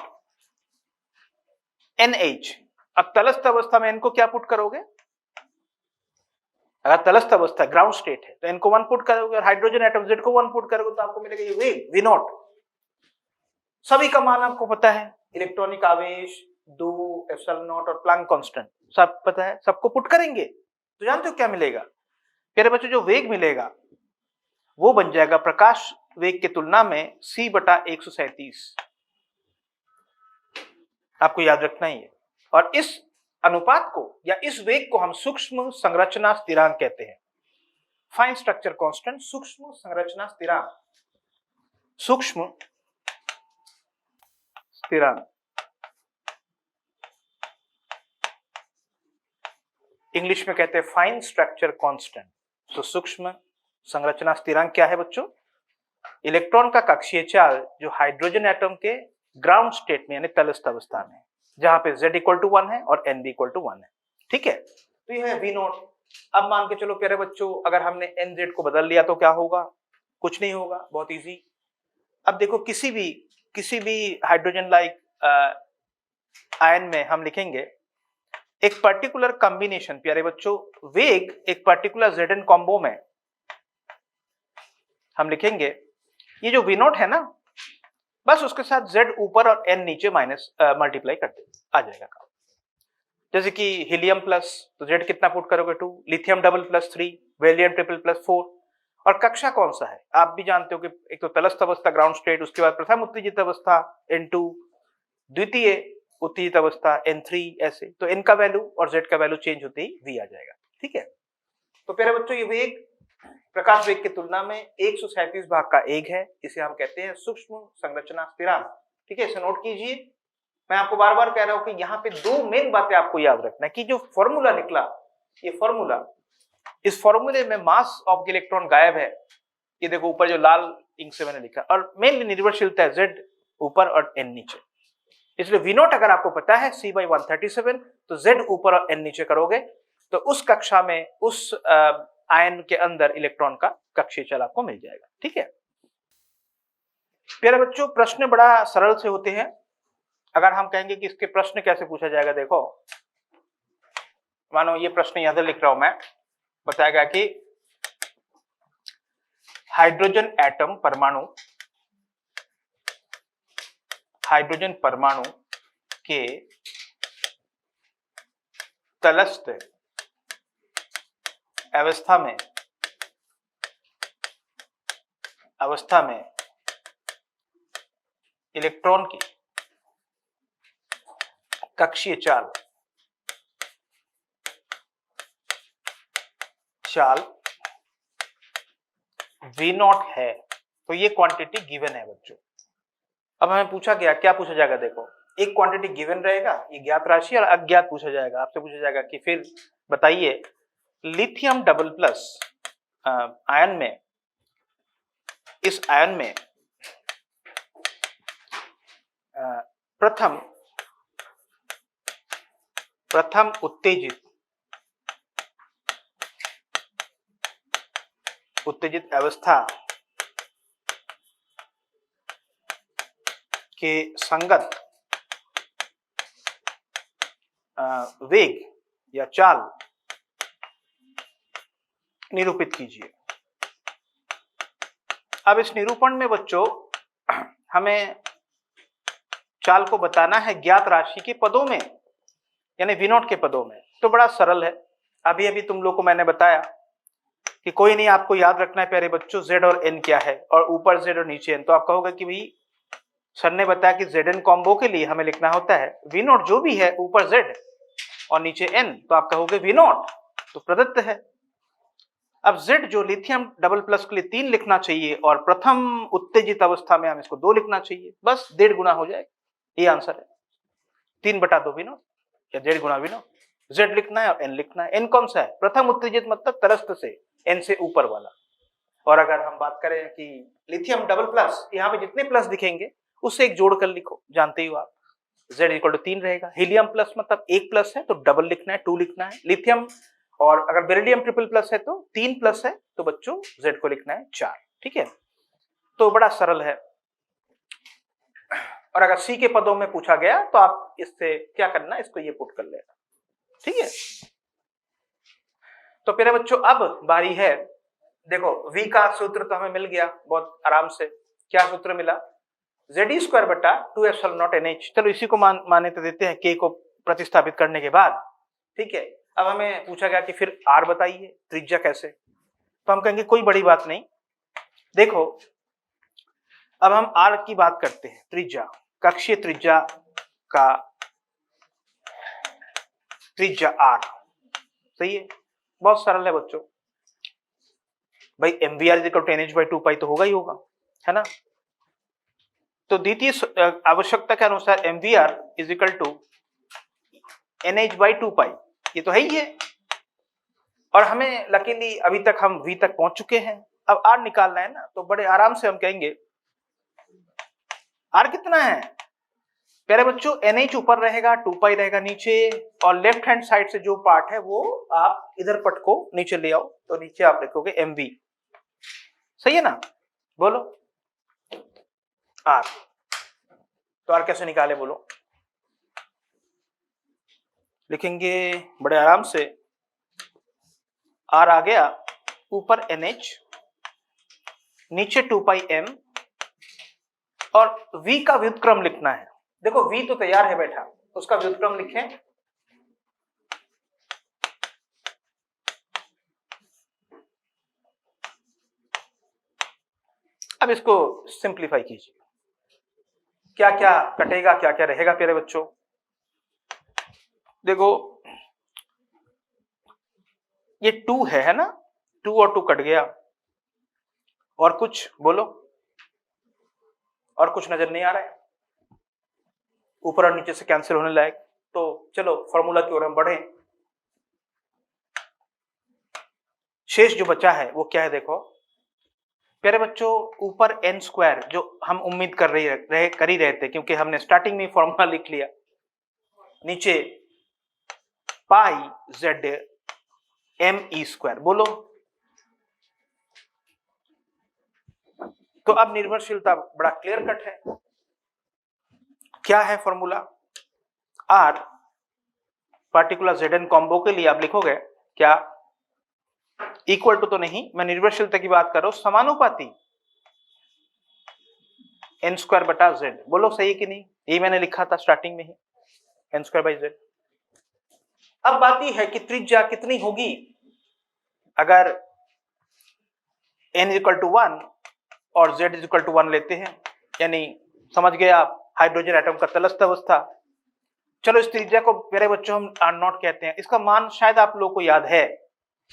A: NH। अब तटस्थ अवस्था में n को क्या पुट करोगे? अगर तटस्थ अवस्था ग्राउंड स्टेट है तो n को 1 पुट करोगे, और हाइड्रोजन एटम z को 1 पुट करोगे तो आपको मिलेगा ये वेग v0। सभी का मान आपको पता है, इलेक्ट्रॉनिक आवेश 2 एप्सिलॉन नॉट और प्लैंक कांस्टेंट सब पता है, सबको पुट करेंगे तो जानते हो क्या मिलेगा प्यारे बच्चों? जो वेग मिलेगा वो बन जाएगा प्रकाश वेग की तुलना में c बटा 137, आपको याद रखना ही है। और इस अनुपात को या इस वेग को हम सूक्ष्म संरचना स्थिरांक कहते हैं, फाइन स्ट्रक्चर कांस्टेंट, सूक्ष्म संरचना स्थिरांक, सूक्ष्म स्थिरांक, इंग्लिश में कहते हैं फाइन स्ट्रक्चर कांस्टेंट। तो सूक्ष्म संरचना स्थिरांक क्या है बच्चों? इलेक्ट्रॉन का कक्षीय चाल जो हाइड्रोजन एटम के ग्राउंड स्टेट में यानी तटस्थ अवस्था में, जहां पे z इक्वल टू 1 है और n भी इक्वल टू 1 है, ठीक है। तो ये है v0। अब मान के चलो प्यारे बच्चों अगर हमने nz को बदल लिया तो क्या होगा? कुछ नहीं होगा, बहुत इजी। अब देखो किसी भी हाइड्रोजन लाइक आयन में हम लिखेंगे एक पर्टिकुलर कॉम्बिनेशन, प्यारे बच्चों वेग एक पर्टिकुलर zn कॉम्बो में हम लिखेंगे ये जो v0 है ना, बस उसके साथ z ऊपर और n नीचे माइनस मल्टीप्लाई करते आ जाएगा काम। जैसे कि हीलियम प्लस तो z कितना पुट करोगे 2, lithium double plus 3, Valium triple plus 4। और कक्षा कौन सा है आप भी जानते हो कि एक तो तटस्थ अवस्था ग्राउंड स्टेट, उसके बाद प्रथम उत्तेजित अवस्था n2, द्वितीय उत्तेजित अवस्था n3, ऐसे तो n का वैल्यू और z का वैल्यू चेंज होते ही v आ जाएगा, ठीक है। तो प्यारे बच्चों ये वेग प्रकाश वेग की तुलना में 137 भाग का 1 है, इसे हम कहते हैं सूक्ष्म संरचना स्थिरांक, ठीक है। इसे नोट कीजिए, मैं आपको बार बार कह रहा हूं कि यहाँ पे दो मेन बातें आपको याद रखना है कि जो फॉर्मूला निकला, ये फॉर्मूला, इस फॉर्मूले में मास ऑफ इलेक्ट्रॉन गायब है, ये देखो ऊपर जो लाल इंक से मैंने लिखा, और मेनली निर्भरशीलता है z ऊपर और n नीचे। इसलिए v0 अगर आपको पता है c/137, तो z ऊपर और n नीचे करोगे तो उस कक्षा में उस आयन के अंदर इलेक्ट्रॉन का कक्षीय चाल आपको मिल जाएगा, ठीक है। प्यारे बच्चों प्रश्न बड़ा सरल से होते हैं। अगर हम कहेंगे कि इसके प्रश्न कैसे पूछा जाएगा, देखो मानो ये प्रश्न यहां लिख रहा हूं मैं, बताया गया कि हाइड्रोजन एटम परमाणु, हाइड्रोजन परमाणु के तटस्थ अवस्था में इलेक्ट्रॉन की कक्षीय चाल v0 है, तो ये क्वांटिटी गिवन है बच्चों, अब हमें पूछा गया, क्या पूछा जाएगा, देखो एक क्वांटिटी गिवन रहेगा, ये ज्ञात राशि और अज्ञात पूछा जाएगा। आपसे पूछा जाएगा कि फिर बताइए लिथियम डबल प्लस आयन में, इस आयन में प्रथम उत्तेजित अवस्था के संगत वेग या चाल निरूपित कीजिए। अब इस निरूपण में बच्चों हमें चाल को बताना है ज्ञात राशि के पदों में, यानी v नॉट के पदों में। तो बड़ा सरल है, अभी अभी तुम लोग को मैंने बताया कि कोई नहीं, आपको याद रखना है प्यारे बच्चों z और n क्या है, और ऊपर z और नीचे n। तो आप कहोगे कि भाई सर ने बताया कि zn कॉम्बो के लिए हमें लिखना होता है v नॉट जो भी है ऊपर z और नीचे n, तो आप कहोगे v नॉट तो प्रदत्त है। अब z जो लिथियम डबल प्लस के लिए 3 लिखना चाहिए और प्रथम उत्तेजित अवस्था में हम इसको 2 लिखना चाहिए, बस 1.5 गुना हो जाएगा, ये आंसर है। 3/2 v नॉट या 1.5 गुना v नॉट। z लिखना है और n लिखना है। n कौन सा है, प्रथम उत्तेजित मतलब तरस्त से, n से ऊपर वाला। और अगर हम बात करें कि लिथियम डबल प्लस, यहाँ पे जितने प्लस दिखेंगे उससे एक जोड़कर लिखो, जानते ही हो आप, z इक्वल टू 3 रहेगा। हीलियम प्लस मतलब एक प्लस है तो डबल लिखना है, 2 लिखना है। लिथियम और अगर बेरिलियम ट्रिपल प्लस है तो 3 प्लस है तो बच्चों z को लिखना है 4। ठीक है, तो बड़ा सरल है। और अगर c के पदों में पूछा गया तो आप इससे क्या करना, इसको ये पुट कर लेना। ठीक है, तो प्यारे बच्चों अब बारी है, देखो v का सूत्र तो हमें मिल गया बहुत आराम से। क्या सूत्र मिला, Ze² बटा 2ε0 NH। चलो इसी को मान्यता देते हैं k को प्रतिस्थापित करने के बाद। ठीक है, अब हमें पूछा गया कि फिर r बताइए, त्रिज्या कैसे। तो हम कहेंगे कोई बड़ी बात नहीं, देखो अब हम r की बात करते हैं, त्रिज्या, कक्षीय त्रिज्या का त्रिज्या r। सही है, बहुत सरल है बच्चों, भाई mvr NH/2 तो होगा ही होगा, है ना। तो द्वितीय आवश्यकता के अनुसार mvr NH/2, ये तो है ही है। और हमें लकीली अभी तक हम v तक पहुंच चुके हैं, अब r निकालना है ना, तो बड़े आराम से हम कहेंगे r कितना है प्यारे बच्चों, NH ऊपर रहेगा, 2 रहेगा नीचे, और लेफ्ट हैंड साइड से जो पार्ट है वो आप इधर पट को नीचे ले आओ, तो नीचे आप लिखोगे mv। सही है ना, बोलो r। तो r कैसे निकाले बोलो, लिखेंगे बड़े आराम से, r आ गया ऊपर NH, नीचे 2πm, और v का व्युत्क्रम लिखना है। देखो v तो तैयार है बैठा, उसका व्युत्क्रम लिखें। अब इसको सिंप्लीफाई कीजिए, क्या क्या कटेगा क्या क्या रहेगा प्यारे बच्चों। देखो ये 2 है ना, 2 और 2 कट गया, और कुछ बोलो, और कुछ नजर नहीं आ रहा है, ऊपर और नीचे से कैंसिल होने लायक। तो चलो फॉर्मूला की ओर हम बढ़े, शेष जो बचा है वो क्या है, देखो प्यारे बच्चों ऊपर n² जो हम उम्मीद कर ही रहे थे, क्योंकि हमने स्टार्टिंग में फॉर्मूला लिख लिया, नीचे πZme², बोलो। तो अब निर्भरशीलता बड़ा क्लियर कट है, क्या है formula, r particular Zn combo के लिए आप लिखोगे क्या, इक्वल टू तो नहीं, मैं निर्भरशीलता की बात कर रहा हूं, समानुपाती n² बटा z। बोलो सही है कि नहीं, यही मैंने लिखा था स्टार्टिंग में ही, n²/z। अब बात यह है कि त्रिज्या कितनी होगी, अगर n = 1 और z = 1 लेते हैं, यानी समझ गए आप, हाइड्रोजन एटम का तलस्थ अवस्था। चलो इस त्रिज्या को मेरे बच्चों हम r0 कहते हैं, इसका मान शायद आप लोगों को याद है,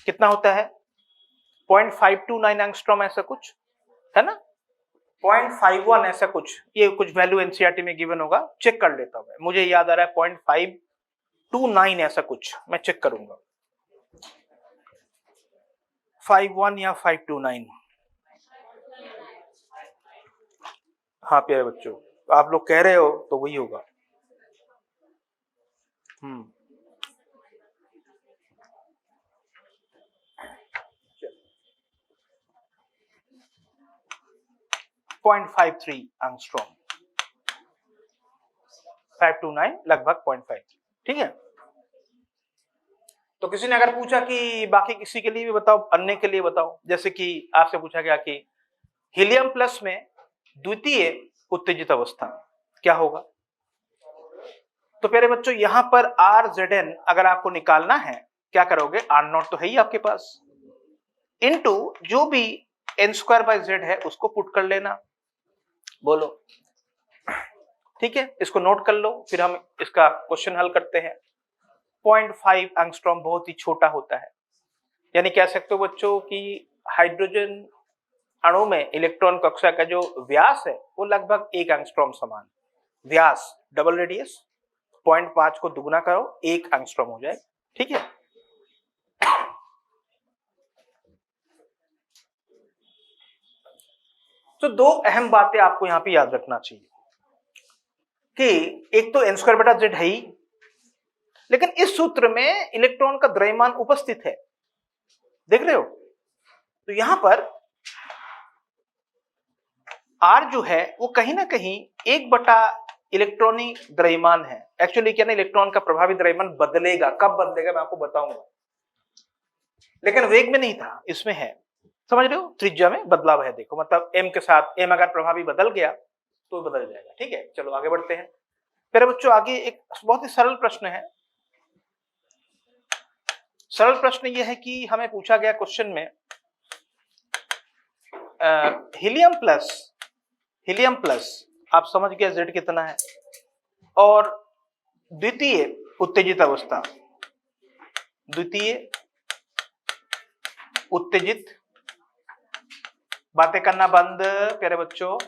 A: कितना होता है 0.529 एंगस्ट्रॉम, ऐसा कुछ है ना, 0.51 ऐसा कुछ, ये कुछ वैल्यू एनसीईआरटी में गिवन होगा, चेक कर लेता हूं मैं, मुझे याद आ रहा है 0.529 ऐसा कुछ, मैं चेक करूंगा 51 या 529। हाँ प्यारे बच्चों, आप लोग कह रहे हो तो वही होगा। 0.53 एंगस्ट्रॉम, 529 लगभग 0.53, ठीक है। तो किसी ने अगर पूछा कि बाकी किसी के लिए भी बताओ, अन्य के लिए बताओ, जैसे कि आपसे पूछा गया कि हीलियम प्लस में द्वितीय उत्तेजित अवस्था क्या होगा, तो प्यारे बच्चों यहां पर RZN अगर आपको निकालना है क्या करोगे, R0 तो है ही आपके पास, इनटू जो भी n²/z है उसको पुट कर लेना, बोलो ठीक है, इसको नोट कर लो, फिर हम इसका क्वेश्चन हल करते हैं। 0.5 एंगस्ट्रॉम बहुत ही छोटा होता है, यानी कह सकते हो बच्चों कि हाइड्रोजन अणु में इलेक्ट्रॉन कक्षा का जो व्यास है वो लगभग 1 एंगस्ट्रॉम समान, व्यास डबल रेडियस 0.5 को दुगना करो 1 एंगस्ट्रॉम हो जाए, ठीक है। तो दो अहम बातें आपको यहां पे याद रखना चाहिए कि एक तो n²/z है ही, लेकिन इस सूत्र में इलेक्ट्रॉन का द्रव्यमान उपस्थित है, देख रहे हो, तो यहां पर R जो है वो कहीं ना कहीं 1 इलेक्ट्रॉनिक द्रव्यमान है। एक्चुअली क्या ना, इलेक्ट्रॉन का प्रभावी द्रव्यमान बदलेगा, कब बदलेगा मैं आपको बताऊंगा, लेकिन वेग में नहीं था, इसमें है, समझ रहे हो, त्रिज्या में बदलाव है, देखो मतलब m के साथ m अगर प्रभावी बदल गया तो बदल जाएगा, ठीक है। चलो आगे बढ़ते हैं मेरे बच्चों, आगे एक बहुत ही सरल प्रश्न है। सरल प्रश्न यह है कि हमें पूछा गया क्वेश्चन में हीलियम प्लस आप समझ गया Z कितना है, और द्वितीय उत्तेजित अवस्था, द्वितीय उत्तेजित, बातें करना बंद प्यारे बच्चों,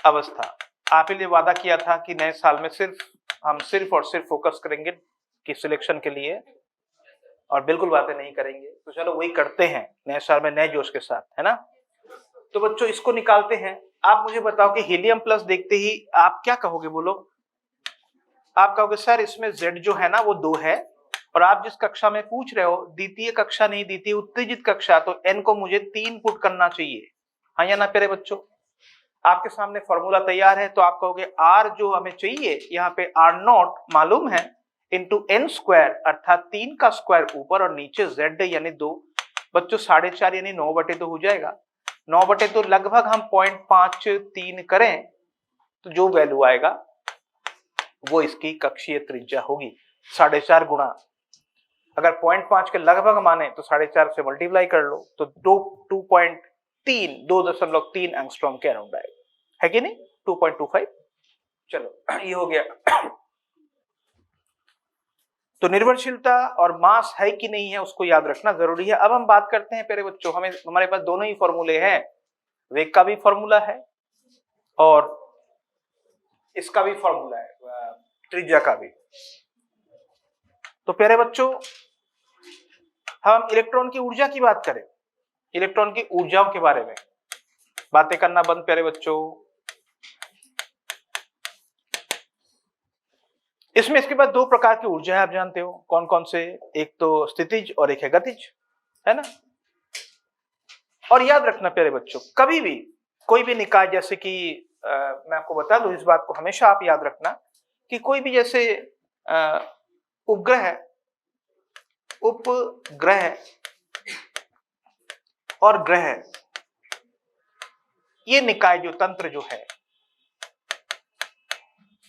A: अवस्था। आप लिए वादा किया था कि नए साल में हम सिर्फ और सिर्फ फोकस करेंगे कि सिलेक्शन के लिए, और बिल्कुल बातें नहीं करेंगे, तो चलो वही करते हैं नए साल में नए जोश के साथ, है ना। तो बच्चों इसको निकालते हैं, आप मुझे बताओ कि हीलियम प्लस देखते ही आप क्या कहोगे, बोलो। आप कहोगे सर इसमें Z जो है ना वो 2 है, और आप जिस कक्षा में पूछ रहे हो द्वितीय कक्षा नहीं, द्वितीय उत्तेजित कक्षा, तो n को मुझे 3 पुट करना चाहिए, हाँ या ना प्यारे बच्चों। आपके सामने फॉर्मूला तैयार है, तो आप कहोगे R जो हमें चाहिए यहाँ पे R0 मालूम है, इंटू n² अर्थात 3 का स्क्वायर ऊपर और नीचे Z यानी 2, बच्चों 4.5 यानी 9/2 हो जाएगा, 9/2 लगभग हम 0.53 करें तो जो वैल्यू आएगा वो इसकी कक्षीय त्रिज्या होगी, 4.5 गुणा, अगर 0.5 के लगभग माने तो 4.5 से मल्टीप्लाई कर लो, तो 2.3 एंगस्ट्रॉम के अराउंड आएगा, है कि नहीं, 2.25। चलो ये हो गया। तो निर्भरशीलता और मास है कि नहीं है उसको याद रखना जरूरी है। अब हम बात करते हैं प्यारे बच्चों, हमारे पास दोनों ही फॉर्मूले हैं, वेग का भी फॉर्मूला है और इसका भी फॉर्मूला है, त्रिज्या का भी। तो प्यारे बच्चों हम इलेक्ट्रॉन की ऊर्जा की बात करें, इलेक्ट्रॉन की ऊर्जाओं के बारे में बातें करना बंद प्यारे बच्चों। इसमें इसके बाद 2 प्रकार की ऊर्जा है, आप जानते हो कौन कौन से, एक तो स्थितिज और एक है गतिज, है ना। और याद रखना प्यारे बच्चों, कभी भी कोई भी निकाय, जैसे कि मैं आपको बता दूं, इस बात को हमेशा आप याद रखना कि कोई भी जैसे उपग्रह और ग्रह, ये निकाय जो तंत्र जो है,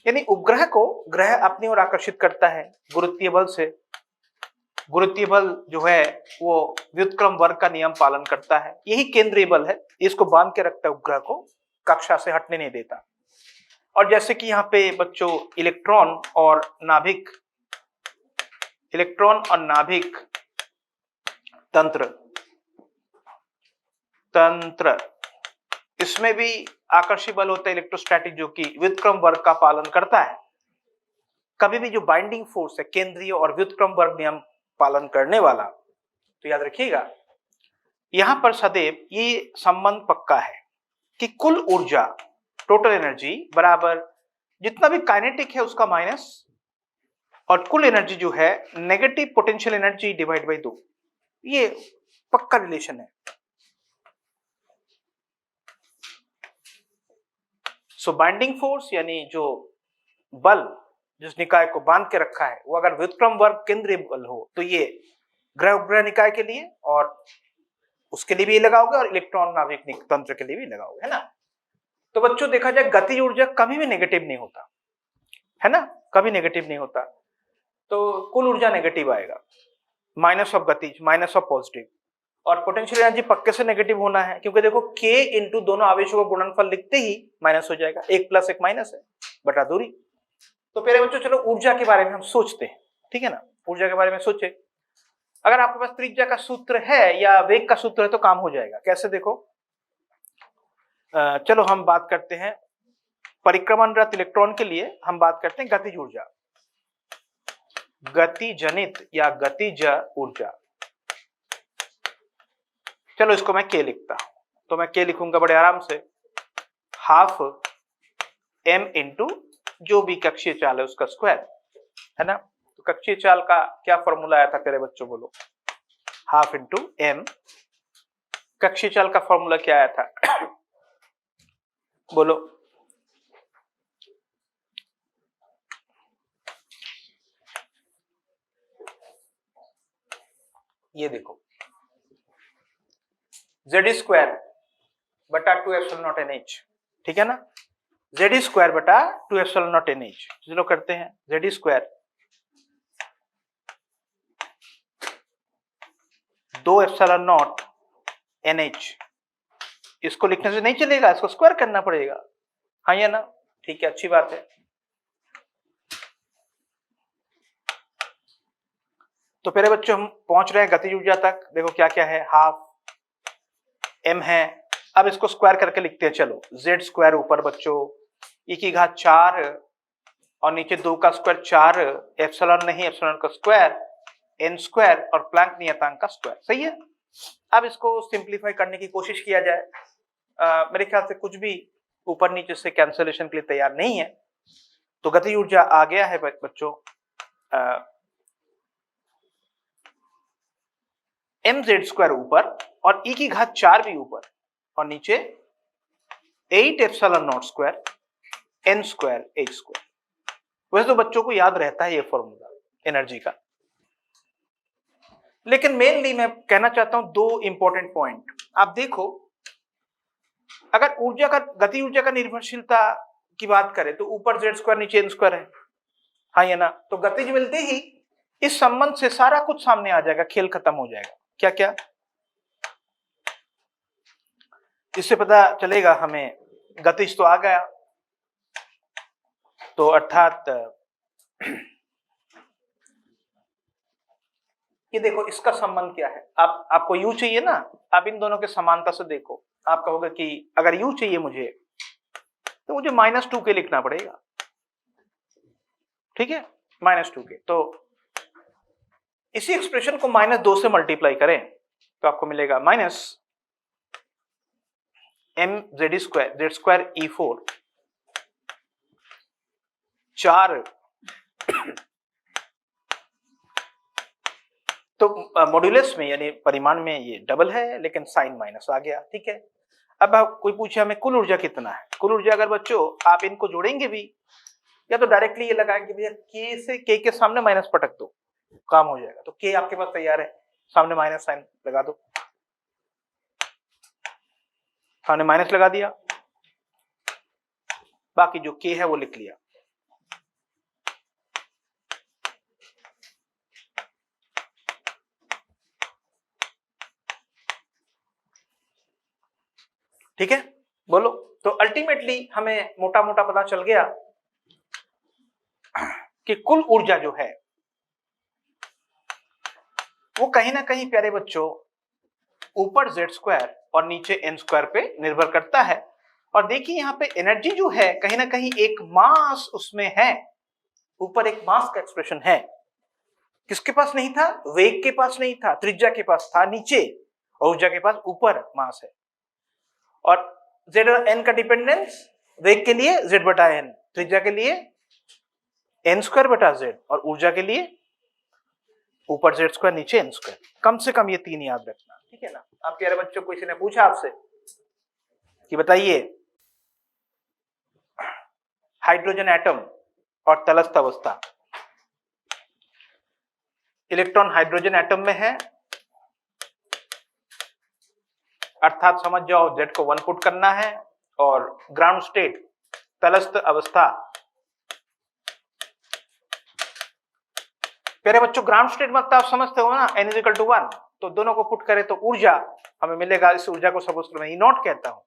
A: यानी उपग्रह को ग्रह अपनी ओर आकर्षित करता है गुरुत्वीय बल से, गुरुत्वीय बल जो है वो व्युत्क्रम वर्ग का नियम पालन करता है, यही केंद्रीय बल है, इसको बांध के रखता है, उपग्रह को कक्षा से हटने नहीं देता। और जैसे कि यहाँ पे बच्चों इलेक्ट्रॉन और नाभिक तंत्र इसमें भी आकर्षी बल होता है इलेक्ट्रोस्टैटिक, जो कि व्युत्क्रम वर्ग का पालन करता है। कभी भी जो बाइंडिंग फोर्स है केंद्रीय और व्युत्क्रम वर्ग नियम पालन करने वाला, तो याद रखिएगा यहां पर सदैव ये संबंध पक्का है कि कुल ऊर्जा टोटल एनर्जी बराबर जितना भी काइनेटिक है उसका माइनस, और कुल एनर्जी जो है negative potential energy divide by 2। ये पक्का रिलेशन है। सो बाइंडिंग फोर्स यानी जो बल जिस निकाय को बांध के रखा है वो अगर व्युत्क्रम वर्ग केंद्रीय बल हो तो ये ग्रह उपग्रह निकाय के लिए और उसके लिए भी लगाओगे, और इलेक्ट्रॉन नाभिक तंत्र के लिए भी लगाओगे, है ना। तो बच्चों देखा जाए गतिज ऊर्जा कभी भी नेगेटिव नहीं होता, है ना, कभी नेगेटिव नहीं होता। तो कुल ऊर्जा नेगेटिव आएगा, माइनस ऑफ गतिज, माइनस ऑफ पॉजिटिव। और पोटेंशियल एनर्जी पक्के से नेगेटिव होना है, क्योंकि देखो k इंटू दोनों आवेशों का गुणनफल लिखते ही माइनस हो जाएगा, एक प्लस एक माइनस है बटा दूरी। तो प्यारे बच्चों चलो ऊर्जा के बारे में हम सोचते हैं, ठीक है ना। ऊर्जा के बारे में सोचे, अगर आपके पास त्रिज्या का सूत्र है या वेग का सूत्र है तो काम हो जाएगा। कैसे देखो, चलो हम बात करते हैं परिक्रमणरत इलेक्ट्रॉन के लिए, हम बात करते हैं गतिज ऊर्जा, गतिजनित या गतिज ऊर्जा। चलो इसको मैं k लिखता हूं, तो मैं k लिखूंगा बड़े आराम से, हाफ m इंटू जो भी कक्षीय चाल है उसका स्क्वायर, है ना। तो कक्षीय चाल का क्या फॉर्मूला आया था प्यारे बच्चों, बोलो। हाफ इंटू m, कक्षीय चाल का फॉर्मूला क्या आया था बोलो। ये देखो z स्क्वायर बटा 2 एप्सिलॉन नॉट NH, ठीक है ना। z स्क्वायर बटा 2 एप्सिलॉन नॉट NH, चलो करते हैं। z square 2 epsilon not NH, इसको लिखने से नहीं चलेगा, इसको स्क्वायर करना पड़ेगा, हाँ या ना। ठीक है, अच्छी बात है। तो पहले बच्चों हम पहुंच रहे हैं गतिज ऊर्जा तक। देखो क्या क्या है, हाफ m है, अब इसको स्क्वायर करके लिखते हैं। चलो z स्क्वायर ऊपर बच्चों e की घात 4 और नीचे 2 का स्क्वायर 4, एप्सिलॉन नहीं एप्सिलॉन का स्क्वायर, n स्क्वायर और प्लैंक नियतांक का स्क्वायर, सही है। अब इसको सिंप्लीफाई करने की कोशिश किया जाए। मेरे ख्याल से कुछ भी ऊपर नीचे से कैंसलेशन के लिए तैयार नहीं है, तो गतिज ऊर्जा आ गया है बच्चों mz स्क्वायर ऊपर और e की घात 4 भी ऊपर और नीचे 8 epsilon not square n square h square. वैसे तो बच्चों को याद रहता है ये फॉर्मूला एनर्जी का, लेकिन मेनली मैं कहना चाहता हूं 2 इंपॉर्टेंट पॉइंट। आप देखो, अगर ऊर्जा का गति ऊर्जा का निर्भरशीलता की बात करें तो ऊपर z स्क्वायर नीचे n स्क्वायर है, हाँ या ना। तो गतिज मिलते ही इस संबंध से सारा कुछ सामने आ जाएगा, खेल खत्म हो जाएगा। क्या क्या, इससे पता चलेगा हमें गतिज तो आ गया, तो अर्थात ये देखो इसका संबंध क्या है। आपको u चाहिए ना, आप इन दोनों के समानता से देखो। आप कहोगे कि अगर u चाहिए मुझे तो मुझे -2k लिखना पड़ेगा, ठीक है, -2k। तो इसी एक्सप्रेशन को -2 से मल्टीप्लाई करें तो आपको मिलेगा -mz square z square e4 4। तो मॉड्यूलस में यानी परिमाण में ये डबल है, लेकिन साइन माइनस आ गया, ठीक है। अब कोई पूछे हमें कुल ऊर्जा कितना है, कुल ऊर्जा अगर बच्चों आप इनको जोड़ेंगे भी या तो डायरेक्टली ये लगाएंगे भैया k से k के सामने माइनस पटक दो, काम हो जाएगा। तो k आपके पास तैयार है, सामने माइनस साइन लगा दो, सामने माइनस लगा दिया, बाकी जो k है वो लिख लिया। ठीक है, बोलो। तो अल्टीमेटली हमें मोटा मोटा पता चल गया कि कुल ऊर्जा जो है वो कहीं ना कहीं प्यारे बच्चों ऊपर z² और नीचे n² पे निर्भर करता है। और देखिए यहाँ पे एनर्जी जो है कहीं ना कहीं एक मास उसमें है, ऊपर एक मास का एक्सप्रेशन है। किसके पास नहीं था? वेग के पास नहीं था, त्रिज्या के पास था नीचे, और ऊर्जा के पास ऊपर मास है। और z और n का डिपेंडेंस वेग के लिए z बटा n, त्रिज्या के लिए n² बटा z, और ऊर्जा के लिए ऊपर z² नीचे n²। कम से कम ये तीन याद रखना, ठीक है ना। आप प्यारे बच्चों, किसी ने पूछा आपसे कि बताइए हाइड्रोजन एटम और तलस्थ अवस्था, इलेक्ट्रॉन हाइड्रोजन एटम में है, अर्थात समझ जाओ z को 1 पुट करना है, और ग्राउंड स्टेट तलस्थ अवस्था। प्यारे बच्चों, ग्राउंड स्टेट मतलब आप समझते हो ना, n = 1, तो दोनों को पुट करें तो ऊर्जा हमें मिलेगा, इस ऊर्जा को सपोज मैं E0 कहता हूं,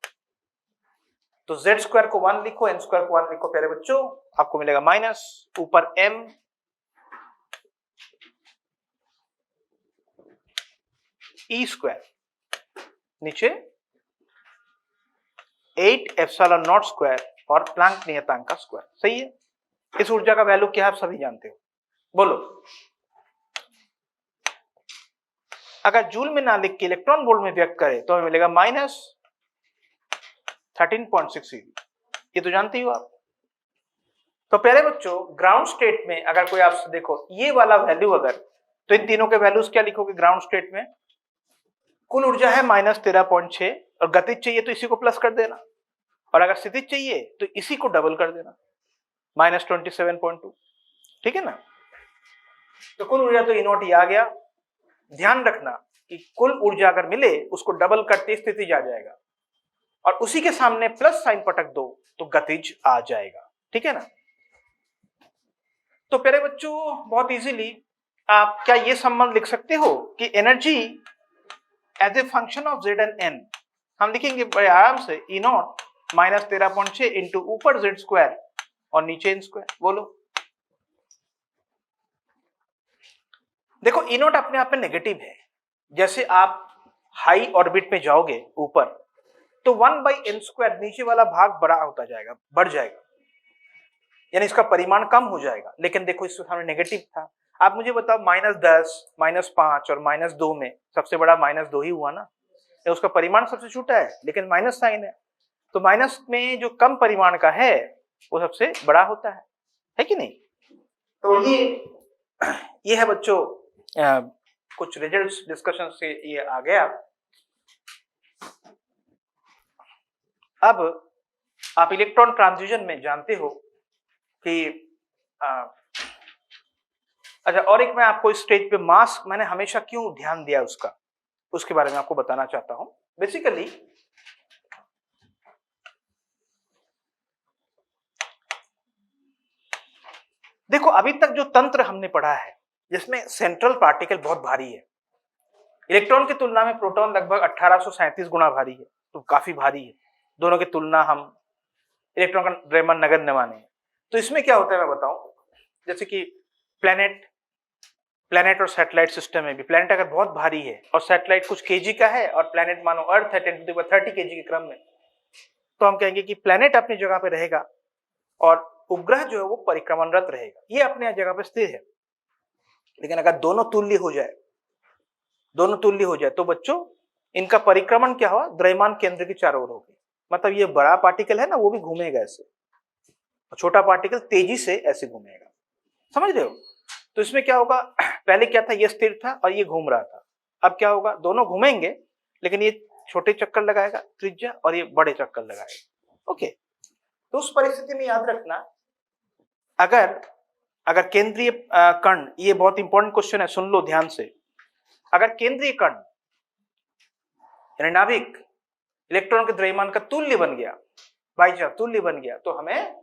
A: तो z² को 1 लिखो, n² को 1 लिखो प्यारे बच्चों, आपको मिलेगा माइनस, ऊपर m E², नीचे 8 ε0² और प्लैंक नियतांक का स्क्वायर। सही है। इस ऊर्जा का वैल्यू क्या है आप सभी जानते हो, बोलो। अगर जूल में ना लिख के इलेक्ट्रॉन वोल्ट में व्यक्त करें तो हमें मिलेगा माइनस 13.6 eV। ये तो जानते हो आप। तो प्यारे बच्चों, ग्राउंड स्टेट में अगर कोई आपसे देखो ये वाला वैल्यू अगर, तो इन तीनों के वैल्यूज क्या लिखोगे ग्राउंड स्टेट में? कुल ऊर्जा है -13.6, और गतिज चाहिए तो इसी को प्लस कर देना, और अगर स्थितिज चाहिए तो इसी को डबल कर देना, -27.2। ठीक है ना। तो कुल ऊर्जा तो E0 आ गया। ध्यान रखना कि कुल ऊर्जा अगर मिले उसको डबल करते स्थितिज आ जाएगा, और उसी के सामने प्लस साइन पटक दो तो गतिज आ जाएगा। ठीक है ना। तो प्यारे बच्चों, बहुत इजीली आप क्या ये संबंध लिख सकते हो कि energy as a function of z and n, हम लिखेंगे बड़े आराम से E0 -13.6 इंटू ऊपर z² और नीचे n²। बोलो। देखो E0 अपने आप में नेगेटिव है। जैसे आप हाई ऑर्बिट में जाओगे ऊपर, तो 1/n² नीचे वाला भाग बड़ा होता जाएगा, बढ़ जाएगा, यानी इसका परिमाण कम हो जाएगा। लेकिन देखो इससे सामने नेगेटिव था। आप मुझे बताओ -10, -5 और -2 में सबसे बड़ा -2 ही हुआ ना, या उसका परिमाण सबसे छोटा है, लेकिन माइनस साइन है, तो माइनस में जो कम परिमाण का है वो सबसे बड़ा होता है कि नहीं। तो ये है बच्चों कुछ रिजल्ट्स डिस्कशन से ये आ गया। अब आप इलेक्ट्रॉन ट्रांजिशन में जानते हो कि अच्छा, और एक मैं आपको स्टेज पे मास मैंने हमेशा क्यों ध्यान दिया उसके बारे में आपको बताना चाहता हूं। बेसिकली देखो, अभी तक जो तंत्र हमने पढ़ा है जिसमें सेंट्रल पार्टिकल बहुत भारी है, इलेक्ट्रॉन की तुलना में प्रोटॉन लगभग 1837 गुना भारी है, तो काफी भारी है। दोनों की तुलना हम इलेक्ट्रॉन का ड्रेमन नगर न माने। तो इसमें क्या होता है मैं बताऊं, जैसे कि प्लैनेट और सैटेलाइट सिस्टम में भी प्लैनेट अगर बहुत भारी है और सैटेलाइट कुछ केजी का है और प्लैनेट मानो अर्थ है 10⁻30 केजी के क्रम में, तो हम कहेंगे कि प्लैनेट अपनी जगह पे रहेगा और उपग्रह जो है वो परिक्रमणरत रहेगा, ये अपने जगह पे स्थिर है। लेकिन अगर दोनों तुल्य हो जाए तो बच्चों इनका परिक्रमण क्या हुआ, द्रव्यमान केंद्र के चारों ओर होगी। मतलब ये बड़ा पार्टिकल है ना, वो भी घूमेगा ऐसे, छोटा पार्टिकल तेजी से ऐसे घूमेगा। समझ रहे हो। तो इसमें क्या होगा, पहले क्या था, ये स्थिर था और ये घूम रहा था। अब क्या होगा, दोनों घूमेंगे लेकिन ये छोटे चक्कर लगाएगा त्रिज्या और ये बड़े चक्कर लगाएगा। ओके। तो उस परिस्थिति में याद रखना, अगर केंद्रीय कण, ये बहुत इंपॉर्टेंट क्वेश्चन है, सुन लो ध्यान से। अगर केंद्रीय कण यानी नाभिक इलेक्ट्रॉन के द्रव्यमान का तुल्य बन गया, तुल्य बन गया, तो हमें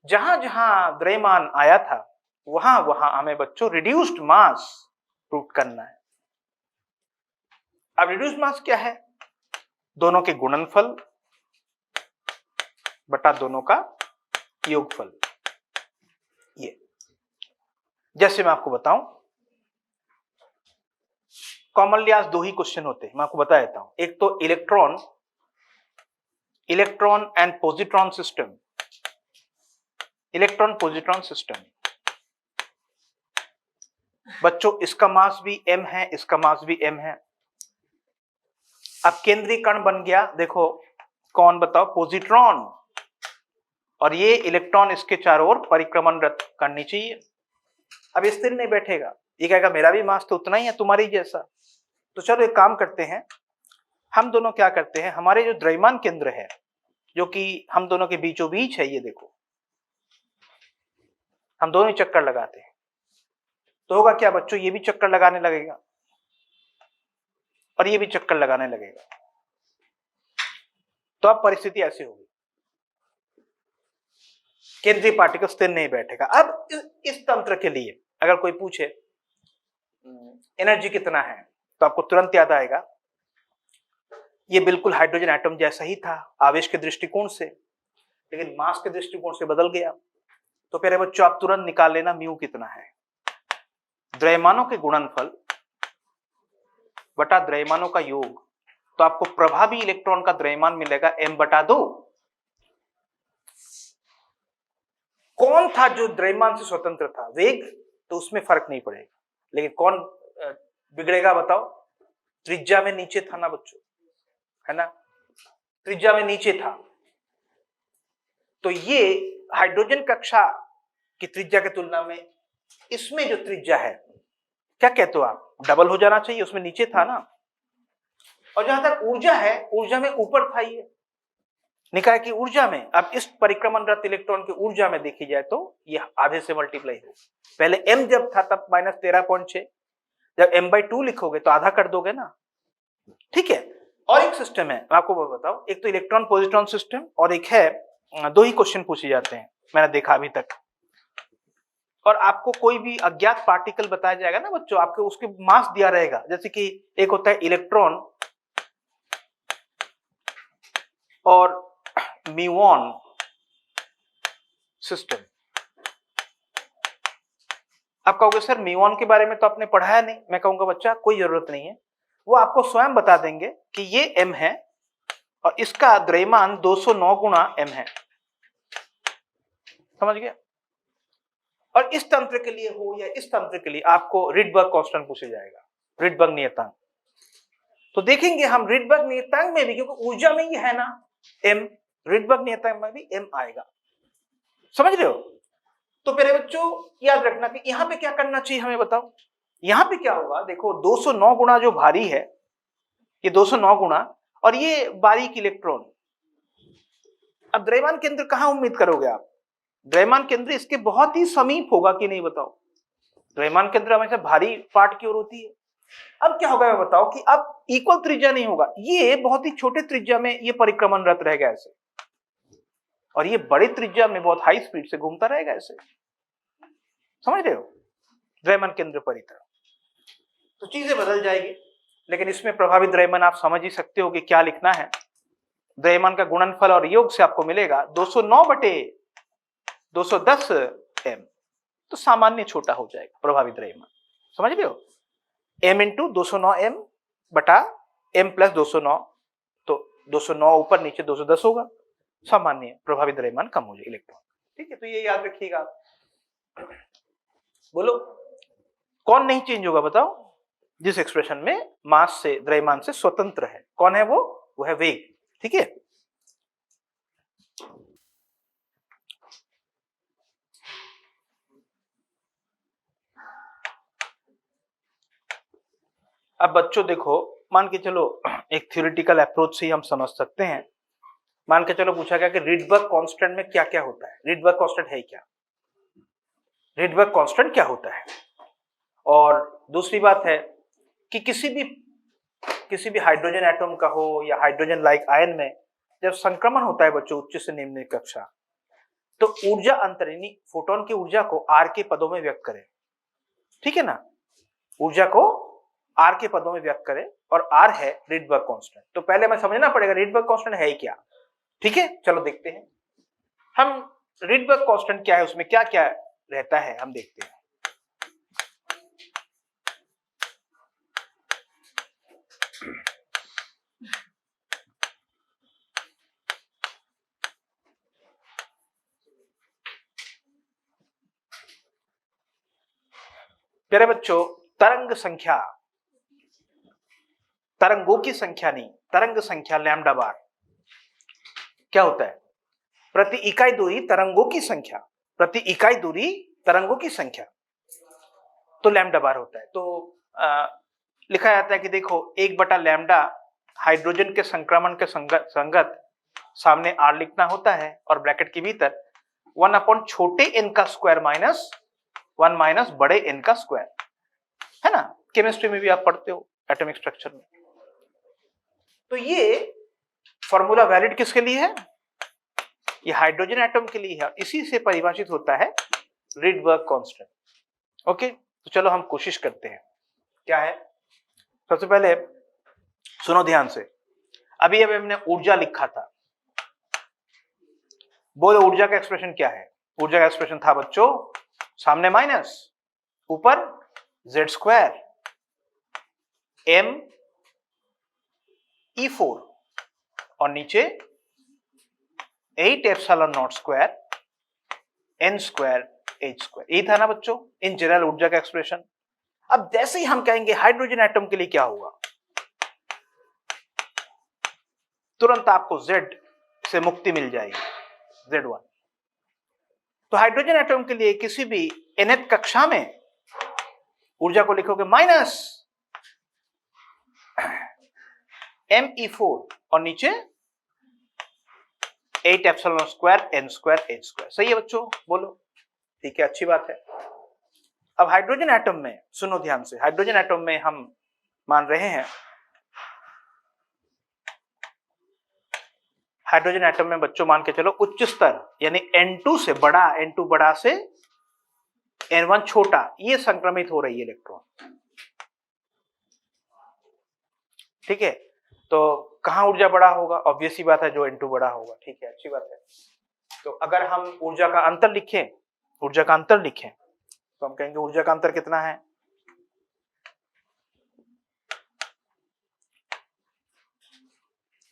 A: जहां जहां द्रव्यमान आया था वहां वहां हमें बच्चों रिड्यूस्ड मास प्रूव करना है। अब रिड्यूस्ड मास क्या है, दोनों के गुणनफल बटा दोनों का योगफल। ये जैसे मैं आपको बताऊं, कॉमनली आज दो ही क्वेश्चन होते हैं, मैं आपको बता देता हूं। एक तो electron and positron system, electron positron system. बच्चों इसका मास भी m है, इसका मास भी m है। अब केंद्रीय कण बन गया, देखो कौन बताओ, पॉजिट्रॉन, और ये इलेक्ट्रॉन इसके चारों ओर परिक्रमणरत करनी चाहिए। अब स्थिर नहीं बैठेगा, ये कहेगा मेरा भी मास तो उतना ही है तुम्हारी जैसा। तो चलो एक काम करते हैं, हम दोनों क्या करते हैं, हमारे जो द्रव्यमान केंद्र है जो कि हम दोनों के बीचों बीच है, ये देखो हम दोनों ही चक्कर लगाते हैं, तो होगा क्या बच्चों, ये भी चक्कर लगाने लगेगा और ये भी चक्कर लगाने लगेगा। तो अब परिस्थिति ऐसी होगी, केंद्रीय पार्टिकल स्थिर नहीं बैठेगा। अब इस तंत्र के लिए अगर कोई पूछे एनर्जी कितना है, तो आपको तुरंत याद आएगा ये बिल्कुल हाइड्रोजन एटम जैसा ही था आवेश के दृष्टिकोण से, लेकिन मास के दृष्टिकोण से बदल गया। तो प्यारे बच्चों आप तुरंत निकाल लेना म्यू कितना है, द्रव्यमानों के गुणनफल बटा द्रव्यमानों का योग। तो आपको प्रभावी इलेक्ट्रॉन का द्रव्यमान मिलेगा m/2। कौन था जो द्रव्यमान से स्वतंत्र था, वेग, तो उसमें फर्क नहीं पड़ेगा, लेकिन कौन बिगड़ेगा बताओ, त्रिज्या में नीचे था ना बच्चों, है ना, त्रिज्या में नीचे था। तो ये हाइड्रोजन कक्षा की त्रिज्या की तुलना में इसमें जो त्रिज्या है, क्या कहते हो आप, डबल हो जाना चाहिए, उसमें नीचे था ना। और जहां तक ऊर्जा है, ऊर्जा में ऊपर था ये निकाय की ऊर्जा में। अब इस परिक्रमणरत इलेक्ट्रॉन की ऊर्जा में देखी जाए तो ये आधे से मल्टीप्लाई हो, पहले m जब था तब -13.6, जब m/2 लिखोगे तो आधा कर दोगे ना, ठीक है। और एक सिस्टम है, मैं आपको बताऊं, एक तो इलेक्ट्रॉन पॉजिट्रॉन सिस्टम और एक है, दो ही क्वेश्चन पूछे जाते हैं मैंने देखा अभी तक, और आपको कोई भी अज्ञात पार्टिकल बताया जाएगा ना बच्चों, आपको उसके मास दिया रहेगा। जैसे कि एक होता है इलेक्ट्रॉन और म्यूऑन सिस्टम। आप कहोगे सर म्यूऑन के बारे में तो आपने पढ़ाया नहीं, मैं कहूंगा बच्चा कोई जरूरत नहीं है, वो आपको स्वयं बता देंगे कि ये m है और इसका द्रव्यमान 209 गुणा m है, समझ गया। और इस तंत्र के लिए हो या इस तंत्र के लिए आपको रिडबर्ग कांस्टेंट पूछा जाएगा, रिडबर्ग नियतांक। तो देखेंगे हम रिडबर्ग नियतांक में भी, क्योंकि ऊर्जा में ही है ना m, रिडबर्ग नियतांक में भी m आएगा, समझ रहे हो। तो मेरे बच्चों याद रखना कि यहां पे क्या करना चाहिए हमें बताओ, यहां पे क्या होगा, देखो 209 गुणा जो भारी है, ये 209 गुणा, और ये बारीक इलेक्ट्रॉन। अब द्रव्यमान केंद्र कहां उम्मीद करोगे आप, द्रव्यमान केंद्र इसके बहुत ही समीप होगा कि नहीं बताओ, द्रव्यमान केंद्र हमेशा भारी पार्ट की ओर होती है। अब क्या होगा मैं बताओ कि अब इक्वल त्रिज्या नहीं होगा, ये बहुत ही छोटे त्रिज्या में ये परिक्रमणरत रहेगा ऐसे, और ये बड़े त्रिज्या में बहुत हाई स्पीड से घूमता रहेगा ऐसे, समझ रहे हो, द्रव्यमान केंद्र परितः। तो चीजें बदल जाएगी, लेकिन इसमें प्रभावी द्रव्यमान आप समझ ही सकते हो कि क्या लिखना है। द्रव्यमान का गुणनफल और योग से आपको मिलेगा 209/210 m, तो सामान्य छोटा हो जाएगा प्रभावी द्रव्यमान, समझ रहे हो, m × 209 m बटा m + 209, तो 209 ऊपर नीचे 210 होगा, सामान्य प्रभावी द्रव्यमान कम हो जाए इलेक्ट्रॉन, ठीक है। तो ये याद रखिएगा। बोलो कौन नहीं चेंज होगा बताओ, जिस एक्सप्रेशन में मास से द्रव्यमान से स्वतंत्र है, कौन है वो है वेग, ठीक है। अब बच्चों देखो, मान के चलो एक थ्योरेटिकल अप्रोच से ही हम समझ सकते हैं। मान के चलो पूछा गया कि रिडबर्ग कांस्टेंट में क्या क्या होता है, रिडबर्ग कांस्टेंट है क्या, रिडबर्ग कांस्टेंट क्या होता है। और दूसरी बात है कि किसी भी हाइड्रोजन एटम का हो या हाइड्रोजन लाइक आयन में जब संक्रमण होता है बच्चों उच्च से निम्न कक्षा, तो ऊर्जा अंतर यानी फोटोन की ऊर्जा को आर के पदों में व्यक्त करें, ठीक है ना, ऊर्जा को आर के पदों में व्यक्त करें, और आर है रिडबर्ग कांस्टेंट। तो पहले हमें समझना पड़ेगा रिडबर्ग कांस्टेंट है क्या, ठीक है। चलो देखते हैं हम रिडबर्ग कांस्टेंट क्या है, उसमें क्या क्या रहता है हम देखते हैं। प्यारे बच्चों, तरंग संख्या, तरंगों की संख्या नहीं, तरंग संख्या लैम्डा बार क्या होता है? प्रति इकाई दूरी तरंगों की संख्या, प्रति इकाई दूरी तरंगों की संख्या, तो लैम्डा बार होता है। तो लिखा जाता है कि देखो 1/लैम्डा हाइड्रोजन के संक्रमण के संगत सामने आर लिखना होता है और ब्रैकेट के भीतर 1 छोटे n का स्क्वायर माइनस 1 माइनस बड़े n का स्क्वायर, है ना? केमिस्ट्री में भी आप पढ़ते हो एटॉमिक स्ट्रक्चर में। तो ये फॉर्मूला वैलिड किसके लिए है? ये हाइड्रोजन एटम के लिए है। इसी से परिभाषित होता है रिडबर्ग कांस्टेंट। ओके, तो चलो हम कोशिश करते हैं। क्या है? सबसे पहले सुनो ध्यान से। अभी हमने ऊर्जा लिखा था, बोलो ऊर्जा का एक्सप्रेशन क्या है? ऊर्जा का एक्सप्रेशन था बच्चों, सामने माइनस, ऊपर z² me4 और नीचे 8 epsilon not square n² h²। यही था ना बच्चों इन जनरल ऊर्जा का एक्सप्रेशन। अब जैसे ही हम कहेंगे हाइड्रोजन एटम के लिए क्या होगा, तुरंत आपको Z से मुक्ति मिल जाएगी, Z1। तो हाइड्रोजन एटम के लिए किसी भी nth कक्षा में ऊर्जा को लिखोगे माइनस me4 और नीचे 8 एप्सिलॉन स्क्वायर n² h²। सही है बच्चों? बोलो ठीक है, अच्छी बात है। अब हाइड्रोजन एटम में सुनो ध्यान से, हाइड्रोजन एटम में हम मान रहे हैं, हाइड्रोजन एटम में बच्चों मान के चलो उच्च स्तर यानी N2 से बड़ा, N2 बड़ा से N1 छोटा, ये संक्रमित हो रही है इलेक्ट्रॉन। ठीक है, तो कहां ऊर्जा बड़ा होगा? ऑब्वियस ही बात है, जो N2 बड़ा होगा। ठीक है, अच्छी बात है। तो अगर हम ऊर्जा का अंतर लिखें, ऊर्जा का अंतर लिखें तो हम कहेंगे ऊर्जा का अंतर कितना है?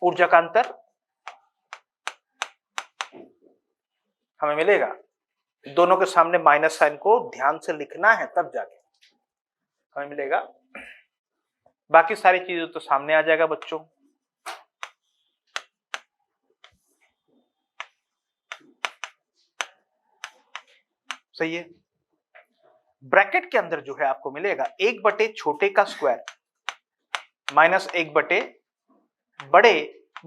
A: ऊर्जा का अंतर हमें मिलेगा, दोनों के सामने माइनस साइन को ध्यान से लिखना है तब जाके हमें मिलेगा, बाकी सारी चीजें तो सामने आ जाएगा बच्चों। सही है। ब्रैकेट के अंदर जो है आपको मिलेगा 1 छोटे का स्क्वायर माइनस 1 बड़े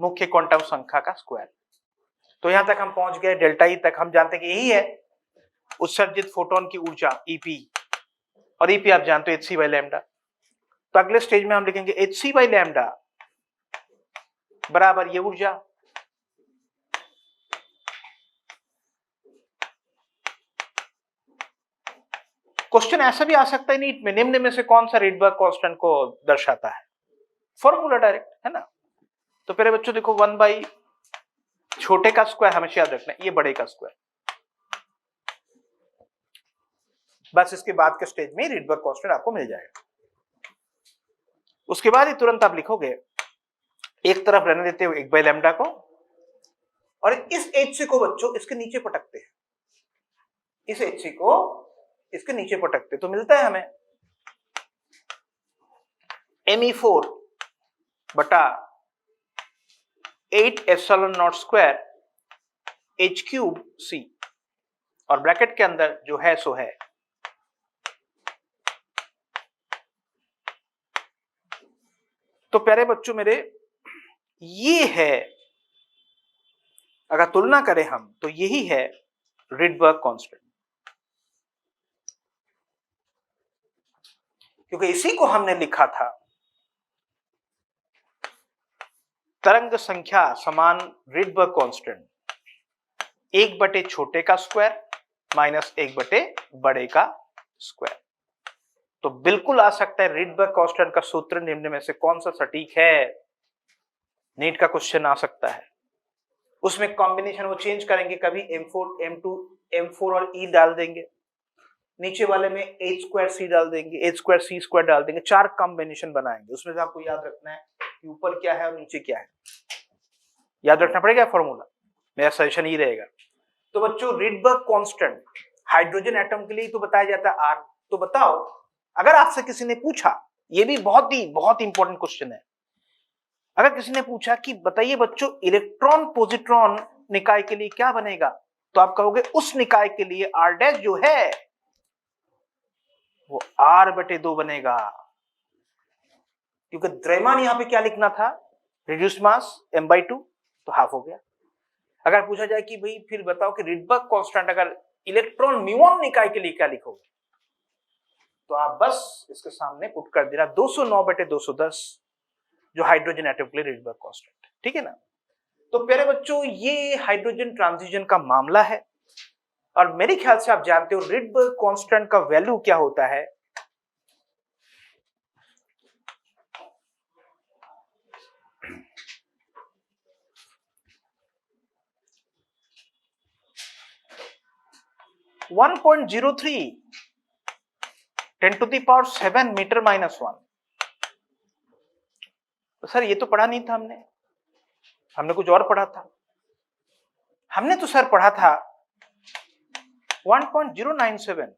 A: मुख्य क्वांटम संख्या का स्क्वायर। तो यहां तक हम पहुंच गए, डेल्टा ई तक हम जानते हैं कि यही है उत्सर्जित फोटोन की ऊर्जा ईपी, और ईपी आप जानते हो hc/लैम्डा। तो अगले स्टेज में हम लिखेंगे hc/लैम्डा बराबर ये ऊर्जा, क्वेश्चन ऐसा भी आ सकता है नीट में, निम्न में से कौन सा रिडबर्ग कांस्टेंट को दर्शाता है? फॉर्मूला डायरेक्ट है ना। तो पहले बच्चों देखो 1 छोटे का स्क्वायर हमेशा याद रखना है, ये बड़े का स्क्वायर। बस इसके बाद के स्टेज में रिडबर्ग कांस्टेंट आपको मिल जाएगा। उसके बाद ही तुरंत आप लिखोगे, एक तरफ रहने देते हो 1/लैम्डा को, और इस hc को बच्चों इसके नीचे पटकते हैं, इस hc को इसके नीचे पटकते, तो मिलता है हमें me4 बटा 8 एप्सिलॉन नॉट स्क्वायर h³ और ब्रैकेट के अंदर जो है सो है। तो प्यारे बच्चों मेरे, ये है, अगर तुलना करें हम तो यही है रिडबर्ग कांस्टेंट, क्योंकि इसी को हमने लिखा था तरंग संख्या समान रिडबर्ग कांस्टेंट 1 छोटे का स्क्वायर माइनस 1 बड़े का स्क्वायर। तो बिल्कुल आ सकता है रिडबर्ग कांस्टेंट का सूत्र निम्न में से कौन सा सटीक है, नीट का क्वेश्चन आ सकता है। उसमें कॉम्बिनेशन वो चेंज करेंगे, कभी m4 m2 m4 और e डाल देंगे, नीचे वाले में h²c डाल देंगे, h²c² डाल देंगे, 4 कॉम्बिनेशन बनाएंगे। उसमें से आपको याद रखना है कि ऊपर क्या है और नीचे क्या है, याद रखना पड़ेगा फॉर्मूला, मेरा सजेशन ही रहेगा। तो बच्चों रिडबर्ग कांस्टेंट हाइड्रोजन एटम के लिए तो बताया जाता है R, तो बताओ अगर आपसे किसी ने पूछा, ये भी बहुत इंपॉर्टेंट क्वेश्चन है, अगर किसी ने पूछा कि बताइए बच्चों इलेक्ट्रॉन पॉजिट्रॉन निकाय के लिए क्या बनेगा, तो आप कहोगे उस निकाय के लिए r डैश जो है वो r/2 बनेगा, क्योंकि द्रव्यमान यहां पे क्या लिखना था, रिड्यूस मास m/2, तो हाफ हो गया। अगर पूछा जाए कि भाई फिर बताओ कि रिडबर्ग कांस्टेंट अगर इलेक्ट्रॉन म्यूऑन निकाय के लिए क्या लिखोगे, तो आप बस इसके सामने पुट कर देना 209/210 जो हाइड्रोजन एटम के लिए रिडबर्ग कांस्टेंट, ठीक है ना। तो प्यारे बच्चों ये हाइड्रोजन ट्रांजिशन का मामला है, और मेरे ख्याल से आप जानते हो रिडबर्ग कांस्टेंट का वैल्यू क्या होता है। वन 1.03 10⁻⁷ मीटर-1। तो सर ये तो पढ़ा नहीं था हमने कुछ और पढ़ा था। हमने तो सर पढ़ा था 1.097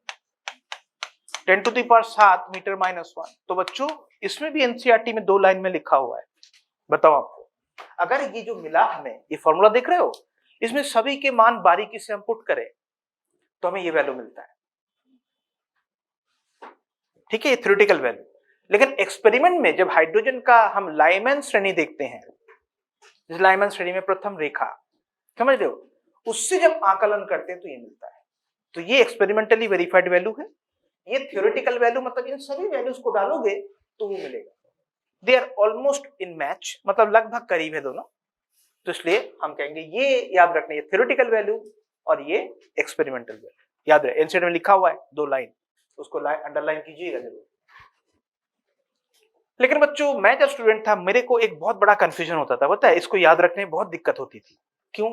A: 10⁻⁷ मीटर-1। तो बच्चों इसमें भी एनसीईआरटी में 2 लाइन में लिखा हुआ है। बताओ आपको, अगर ये जो मिला हमें, ये फॉर्मूला देख रहे हो, इसमें सभी के मान बारीकी से हम पुट करें तो हमें ये वैल्यू मिलता है, ठीक है, ये थ्योरेटिकल वैल्यू। लेकिन एक्सपेरिमेंट में जब हाइड्रोजन का हम लाइमैन श्रेणी देखते हैं, जिस लाइमैन श्रेणी में प्रथम रेखा, समझ रहे हो, उससे जब आकलन करते हैं तो ये मिलता है। तो ये एक्सपेरिमेंटली वेरीफाइड वैल्यू है, ये थ्योरेटिकल वैल्यू, मतलब इन सभी वैल्यूज को डालोगे तो वो मिलेगा। They are almost in match, मतलब लगभग करीब है दोनों। तो इसलिए हम कहेंगे ये याद रखना, ये थ्योरेटिकल वैल्यू और ये एक्सपेरिमेंटल वैल्यू याद रहे। एनसीईआरटी में लिखा हुआ है 2 लाइन, उसको अंडरलाइन कीजिएगा जरूर। लेकिन बच्चों मैं जब स्टूडेंट था मेरे को एक बहुत बड़ा कंफ्यूजन होता था, पता है, इसको याद रखने में बहुत दिक्कत होती थी। क्यों?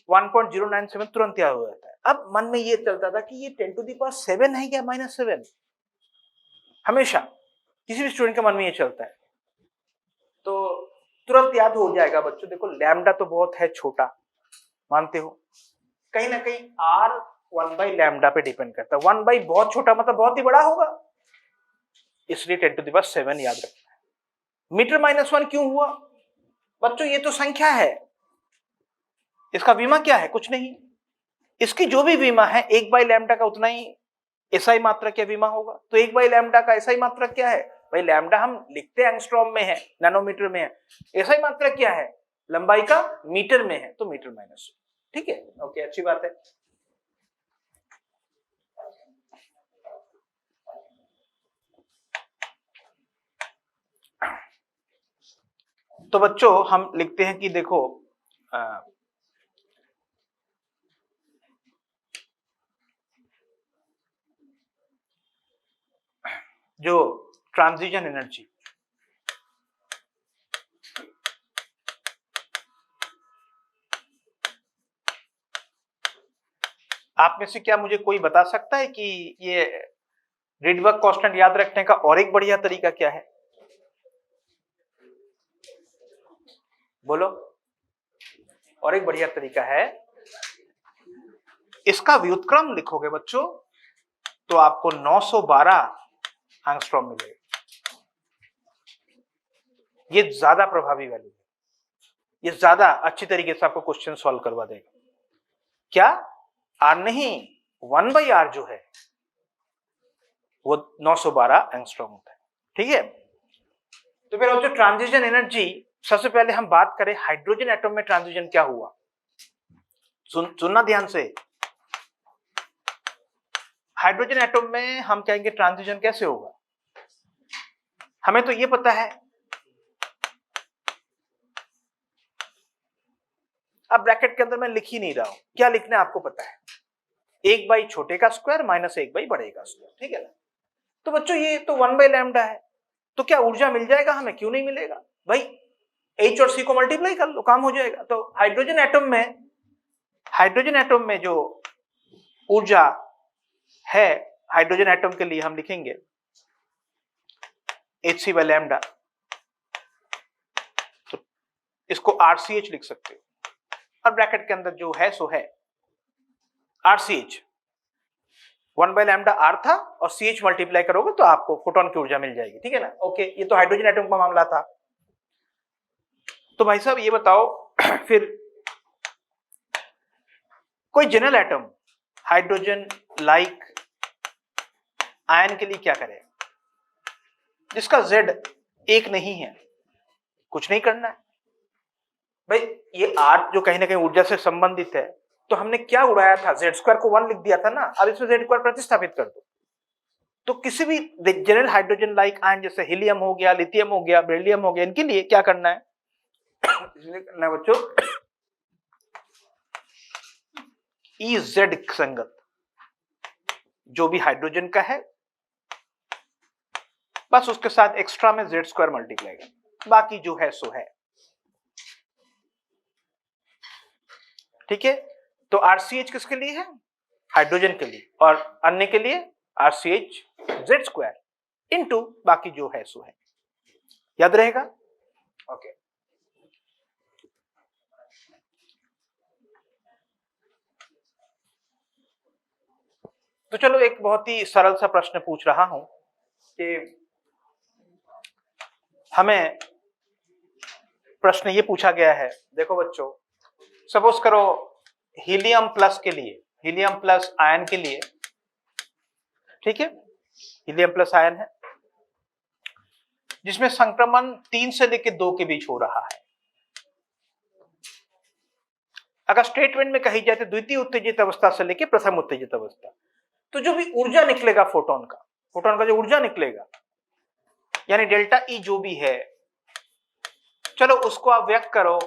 A: 1.097 तुरंत याद हो जाता है। अब मन में ये चलता था कि ये 10⁻⁷ है या -7, हमेशा किसी भी स्टूडेंट के मन में ये चलता है। तो तुरंत याद हो जाएगा बच्चों, देखो लैम्डा तो बहुत है छोटा, मानते हो, कहीं ना कहीं r 1/λ पे डिपेंड करता है। 1/ बहुत छोटा मतलब बहुत ही बड़ा होगा, इसलिए 10⁻⁷ याद रखना है। मीटर-1 क्यों हुआ बच्चों? ये तो संख्या है, इसका विमा क्या है? कुछ नहीं, इसकी जो भी विमा है 1/λ का उतना ही एसआई मात्रक या विमा होगा। तो 1/λ का एसआई मात्रक क्या है भाई? लैम्डा हम लिखते हैं एंगस्ट्रॉम में है, नैनोमीटर में है, एसआई मात्रक क्या है? लंबाई का मीटर में है, तो मीटर-1, ठीक है, ओके, अच्छी बात है। तो बच्चों हम लिखते हैं कि देखो जो ट्रांजिशन एनर्जी, आप में से क्या मुझे कोई बता सकता है कि ये रिडबर्ग कांस्टेंट याद रखने का और एक बढ़िया तरीका क्या है? बोलो, और एक बढ़िया तरीका है, इसका व्युत्क्रम लिखोगे बच्चों तो आपको 912 एंगस्ट्रॉम मिलेगा। ये ज्यादा प्रभावी वैल्यू है, ये ज्यादा अच्छी तरीके से आपको क्वेश्चन सॉल्व करवा देगा। क्या? आर नहीं, 1/r जो है वो 912 एंगस्ट्रॉम होता है, ठीक है। तो फिर बच्चों ट्रांजिशन एनर्जी, सबसे पहले हम बात करें हाइड्रोजन एटम में ट्रांजिशन क्या हुआ। सुनना ध्यान से, हाइड्रोजन एटम में हम कहेंगे ट्रांजिशन कैसे होगा, हमें तो ये पता है। अब ब्रैकेट के अंदर मैं लिख ही नहीं रहा हूं, क्या लिखना है आपको पता है, 1/, छोटे का स्क्वायर -1/, बड़े का स्क्वायर, ठीक है ना। तो बच्चों ये तो 1/λ है, तो क्या ऊर्जा मिल जाएगा हमें? क्यों नहीं मिलेगा भाई, H और C को मल्टीप्लाई कर लो, काम हो जाएगा। तो हाइड्रोजन एटम में जो ऊर्जा है हाइड्रोजन एटम के लिए हम लिखेंगे Hc/λ, तो इसको RCH लिख सकते हो, और ब्रैकेट के अंदर जो है सो है RCH 1/λ r था और CH मल्टीप्लाई करोगे तो आपको फोटोन की ऊर्जा मिल जाएगी, ठीक है ना। ओके, ये तो हाइड्रोजन एटम का मामला था। तो भाई साहब ये बताओ फिर कोई general atom hydrogen like ion के लिए क्या करे, जिसका Z एक नहीं है? कुछ नहीं करना है भाई, ये R जो कहीं ना कहीं ऊर्जा से संबंधित है, तो हमने क्या उड़ाया था, Z² को 1 लिख दिया था ना, अब इसमें Z² प्रतिस्थापित कर दो। तो किसी भी जनरल हाइड्रोजन लाइक आयन जैसे हीलियम हो गया, लिथियम हो गया, बेरिलियम हो गया, इनके लिए क्या करना है इसलिए करना है बच्चों, EZ संगत जो भी हाइड्रोजन का है, बस उसके साथ एक्स्ट्रा में Z² मल्टीप्लाई कर, बाकी जो है सो है, ठीक है। तो RCH किसके लिए है? हाइड्रोजन के लिए, और अन्य के लिए RCH Z² इनटू बाकी जो है सो है, याद रहेगा। ओके, तो चलो एक बहुत ही सरल सा प्रश्न पूछ रहा हूं कि हमें प्रश्न ये पूछा गया है, देखो बच्चों, सपोज करो हीलियम प्लस के लिए, हीलियम प्लस आयन के लिए, ठीक है, हीलियम प्लस आयन है जिसमें संक्रमण 3 से लेकर 2 के बीच हो रहा है। अगर स्टेटमेंट में कही जाए तो द्वितीय उत्तेजित अवस्था से लेकर प्रथम उत्तेजित अवस्था, तो जो भी ऊर्जा निकलेगा फोटोन का जो ऊर्जा निकलेगा, यानी डेल्टा ई जो भी है, चलो उसको आप व्यक्त करो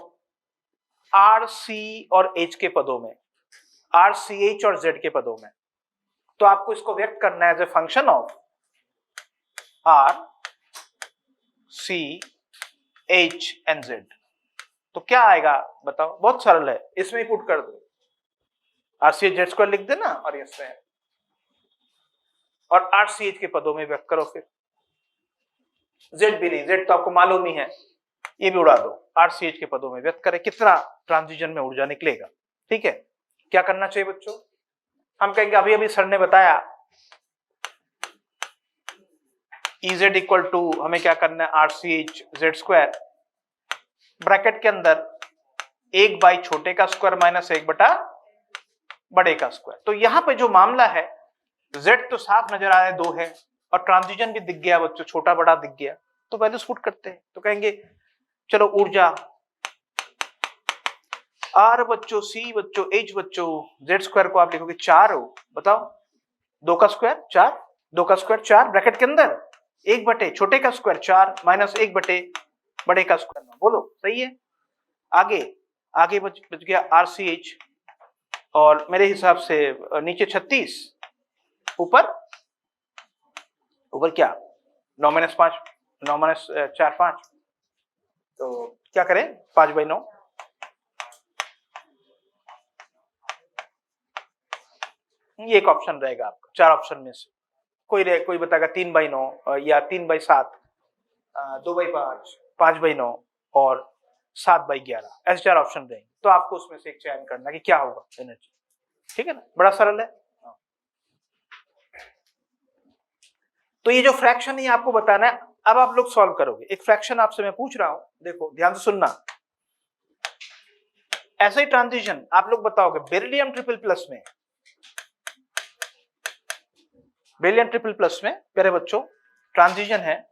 A: RC और H के पदों में, RCH और Z के पदों में। तो आपको इसको व्यक्त करना है as a function of RCH&Z। तो क्या आएगा बताओ, बहुत सरल है, इसमें ही पुट कर दो, RCH² लिख देना और इसमें, और RCH के पदों में व्यक्त करो, फिर Z भी नहीं, Z तो आपको मालूम ही है, ये भी उड़ा दो, RCH के पदों में व्यक्त करें, कितना ट्रांजिशन में ऊर्जा निकलेगा, ठीक है। क्या करना चाहिए बच्चों, हम कहेंगे अभी अभी सर ने बताया EZ इक्वल टू हमें क्या करना है, RCH Z², ब्रैकेट के अंदर 1/, छोटे का स्क्वायर माइनस 1/, बड़े का स्क्वायर। तो यहां पे जो मामला है, Z तो साफ नजर आ रहा है 2 है, और ट्रांजिशन भी दिख गया बच्चों, छोटा बड़ा दिख गया, तो वैल्यूज पुट करते हैं। तो कहेंगे चलो ऊर्जा R बच्चों, C बच्चों, H बच्चों, Z² को आप लिखोगे 4 हो, बताओ 2 का स्क्वायर 4, 2 का स्क्वायर 4, ब्रैकेट के अंदर 1/, छोटे का स्क्वायर 4 माइनस 1/, बड़े का स्क्वायर 9, बोलो सही है। आगे बच गया RCH, और मेरे हिसाब से नीचे 36, ऊपर क्या 9 - 5, 9 - 4 5, तो क्या करें 5/9, ये एक ऑप्शन रहेगा आपका, 4 ऑप्शन में से कोई बताएगा 3/9 या 3/7, 2/5, 5/9 और 7/11, ऐसे 4 ऑप्शन रहेंगे। तो आपको उसमें से एक चयन करना कि क्या होगा एनर्जी, ठीक है ना, बड़ा सरल है। तो ये जो फ्रैक्शन है आपको बताना है, अब आप लोग सॉल्व करोगे। एक फ्रैक्शन आपसे मैं पूछ रहा हूं, देखो ध्यान से सुनना, ऐसे ही ट्रांजिशन आप लोग बताओगे बेरिलियम ट्रिपल प्लस में, बेरिलियम ट्रिपल प्लस में प्यारे बच्चों ट्रांजिशन है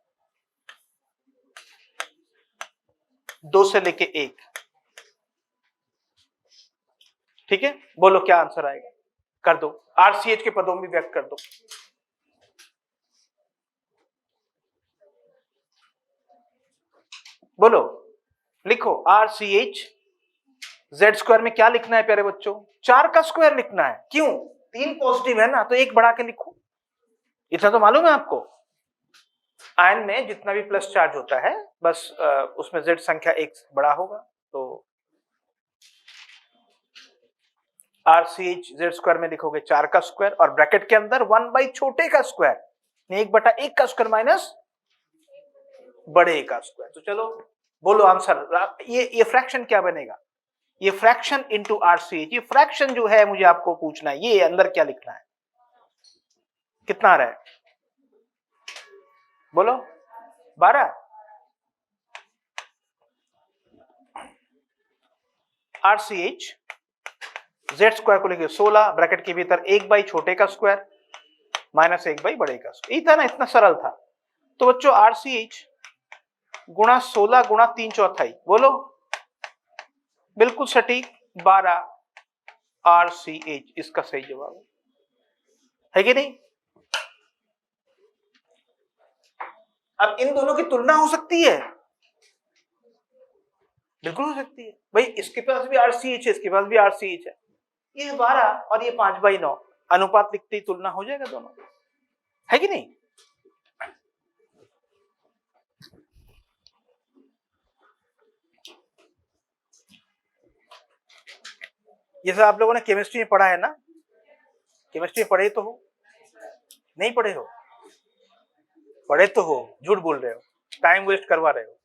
A: 2 से लेके 1, ठीक है, बोलो क्या आंसर आएगा, कर दो, RCH के पदों में व्यक्त कर दो, बोलो लिखो RCH, Z² में क्या लिखना है प्यारे बच्चों, 4 का स्क्वायर लिखना है, क्यों, 3 पॉजिटिव है ना, तो 1 बढ़ा के लिखो, इतना तो मालूम है आपको, आयन में जितना भी प्लस चार्ज होता है बस उसमें Z संख्या 1 बड़ा होगा, तो RCH Z² में लिखोगे 4 का स्क्वायर, और ब्रैकेट के अंदर 1/, छोटे का स्क्वायर 1/1 का स्क्वायर माइनस बड़े का स्क्वायर। तो चलो बोलो आंसर, ये फ्रैक्शन क्या बनेगा, ये फ्रैक्शन इनटू RCH, ये फ्रैक्शन जो है मुझे आपको पूछना है, ये अंदर क्या लिखना है, कितना आ रहा है बोलो? 12। RCH Z स्क्वायर को लेके 16 ब्रैकेट के भीतर 1/, छोटे का स्क्वायर माइनस 1/, बड़े का स्क्वायर। ये था ना, इतना सरल था। तो बच्चों RCH गुणा 16 गुणा 3/4, बोलो बिल्कुल सटीक 12 RCH इसका सही जवाब है कि नहीं? अब इन दोनों की तुलना हो सकती है, बिल्कुल हो सकती है भाई। इसके पास भी RCH है, इसके पास भी RCH है, ये 12 और ये 5/9 अनुपात लिखते ही तुलना हो जाएगा दोनों, है कि नहीं? जैसे आप लोगों ने केमिस्ट्री में पढ़ा है ना, केमिस्ट्री में पढ़े तो हो, नहीं पढ़े हो? पढ़े तो हो, झूठ बोल रहे हो, टाइम वेस्ट करवा रहे हो।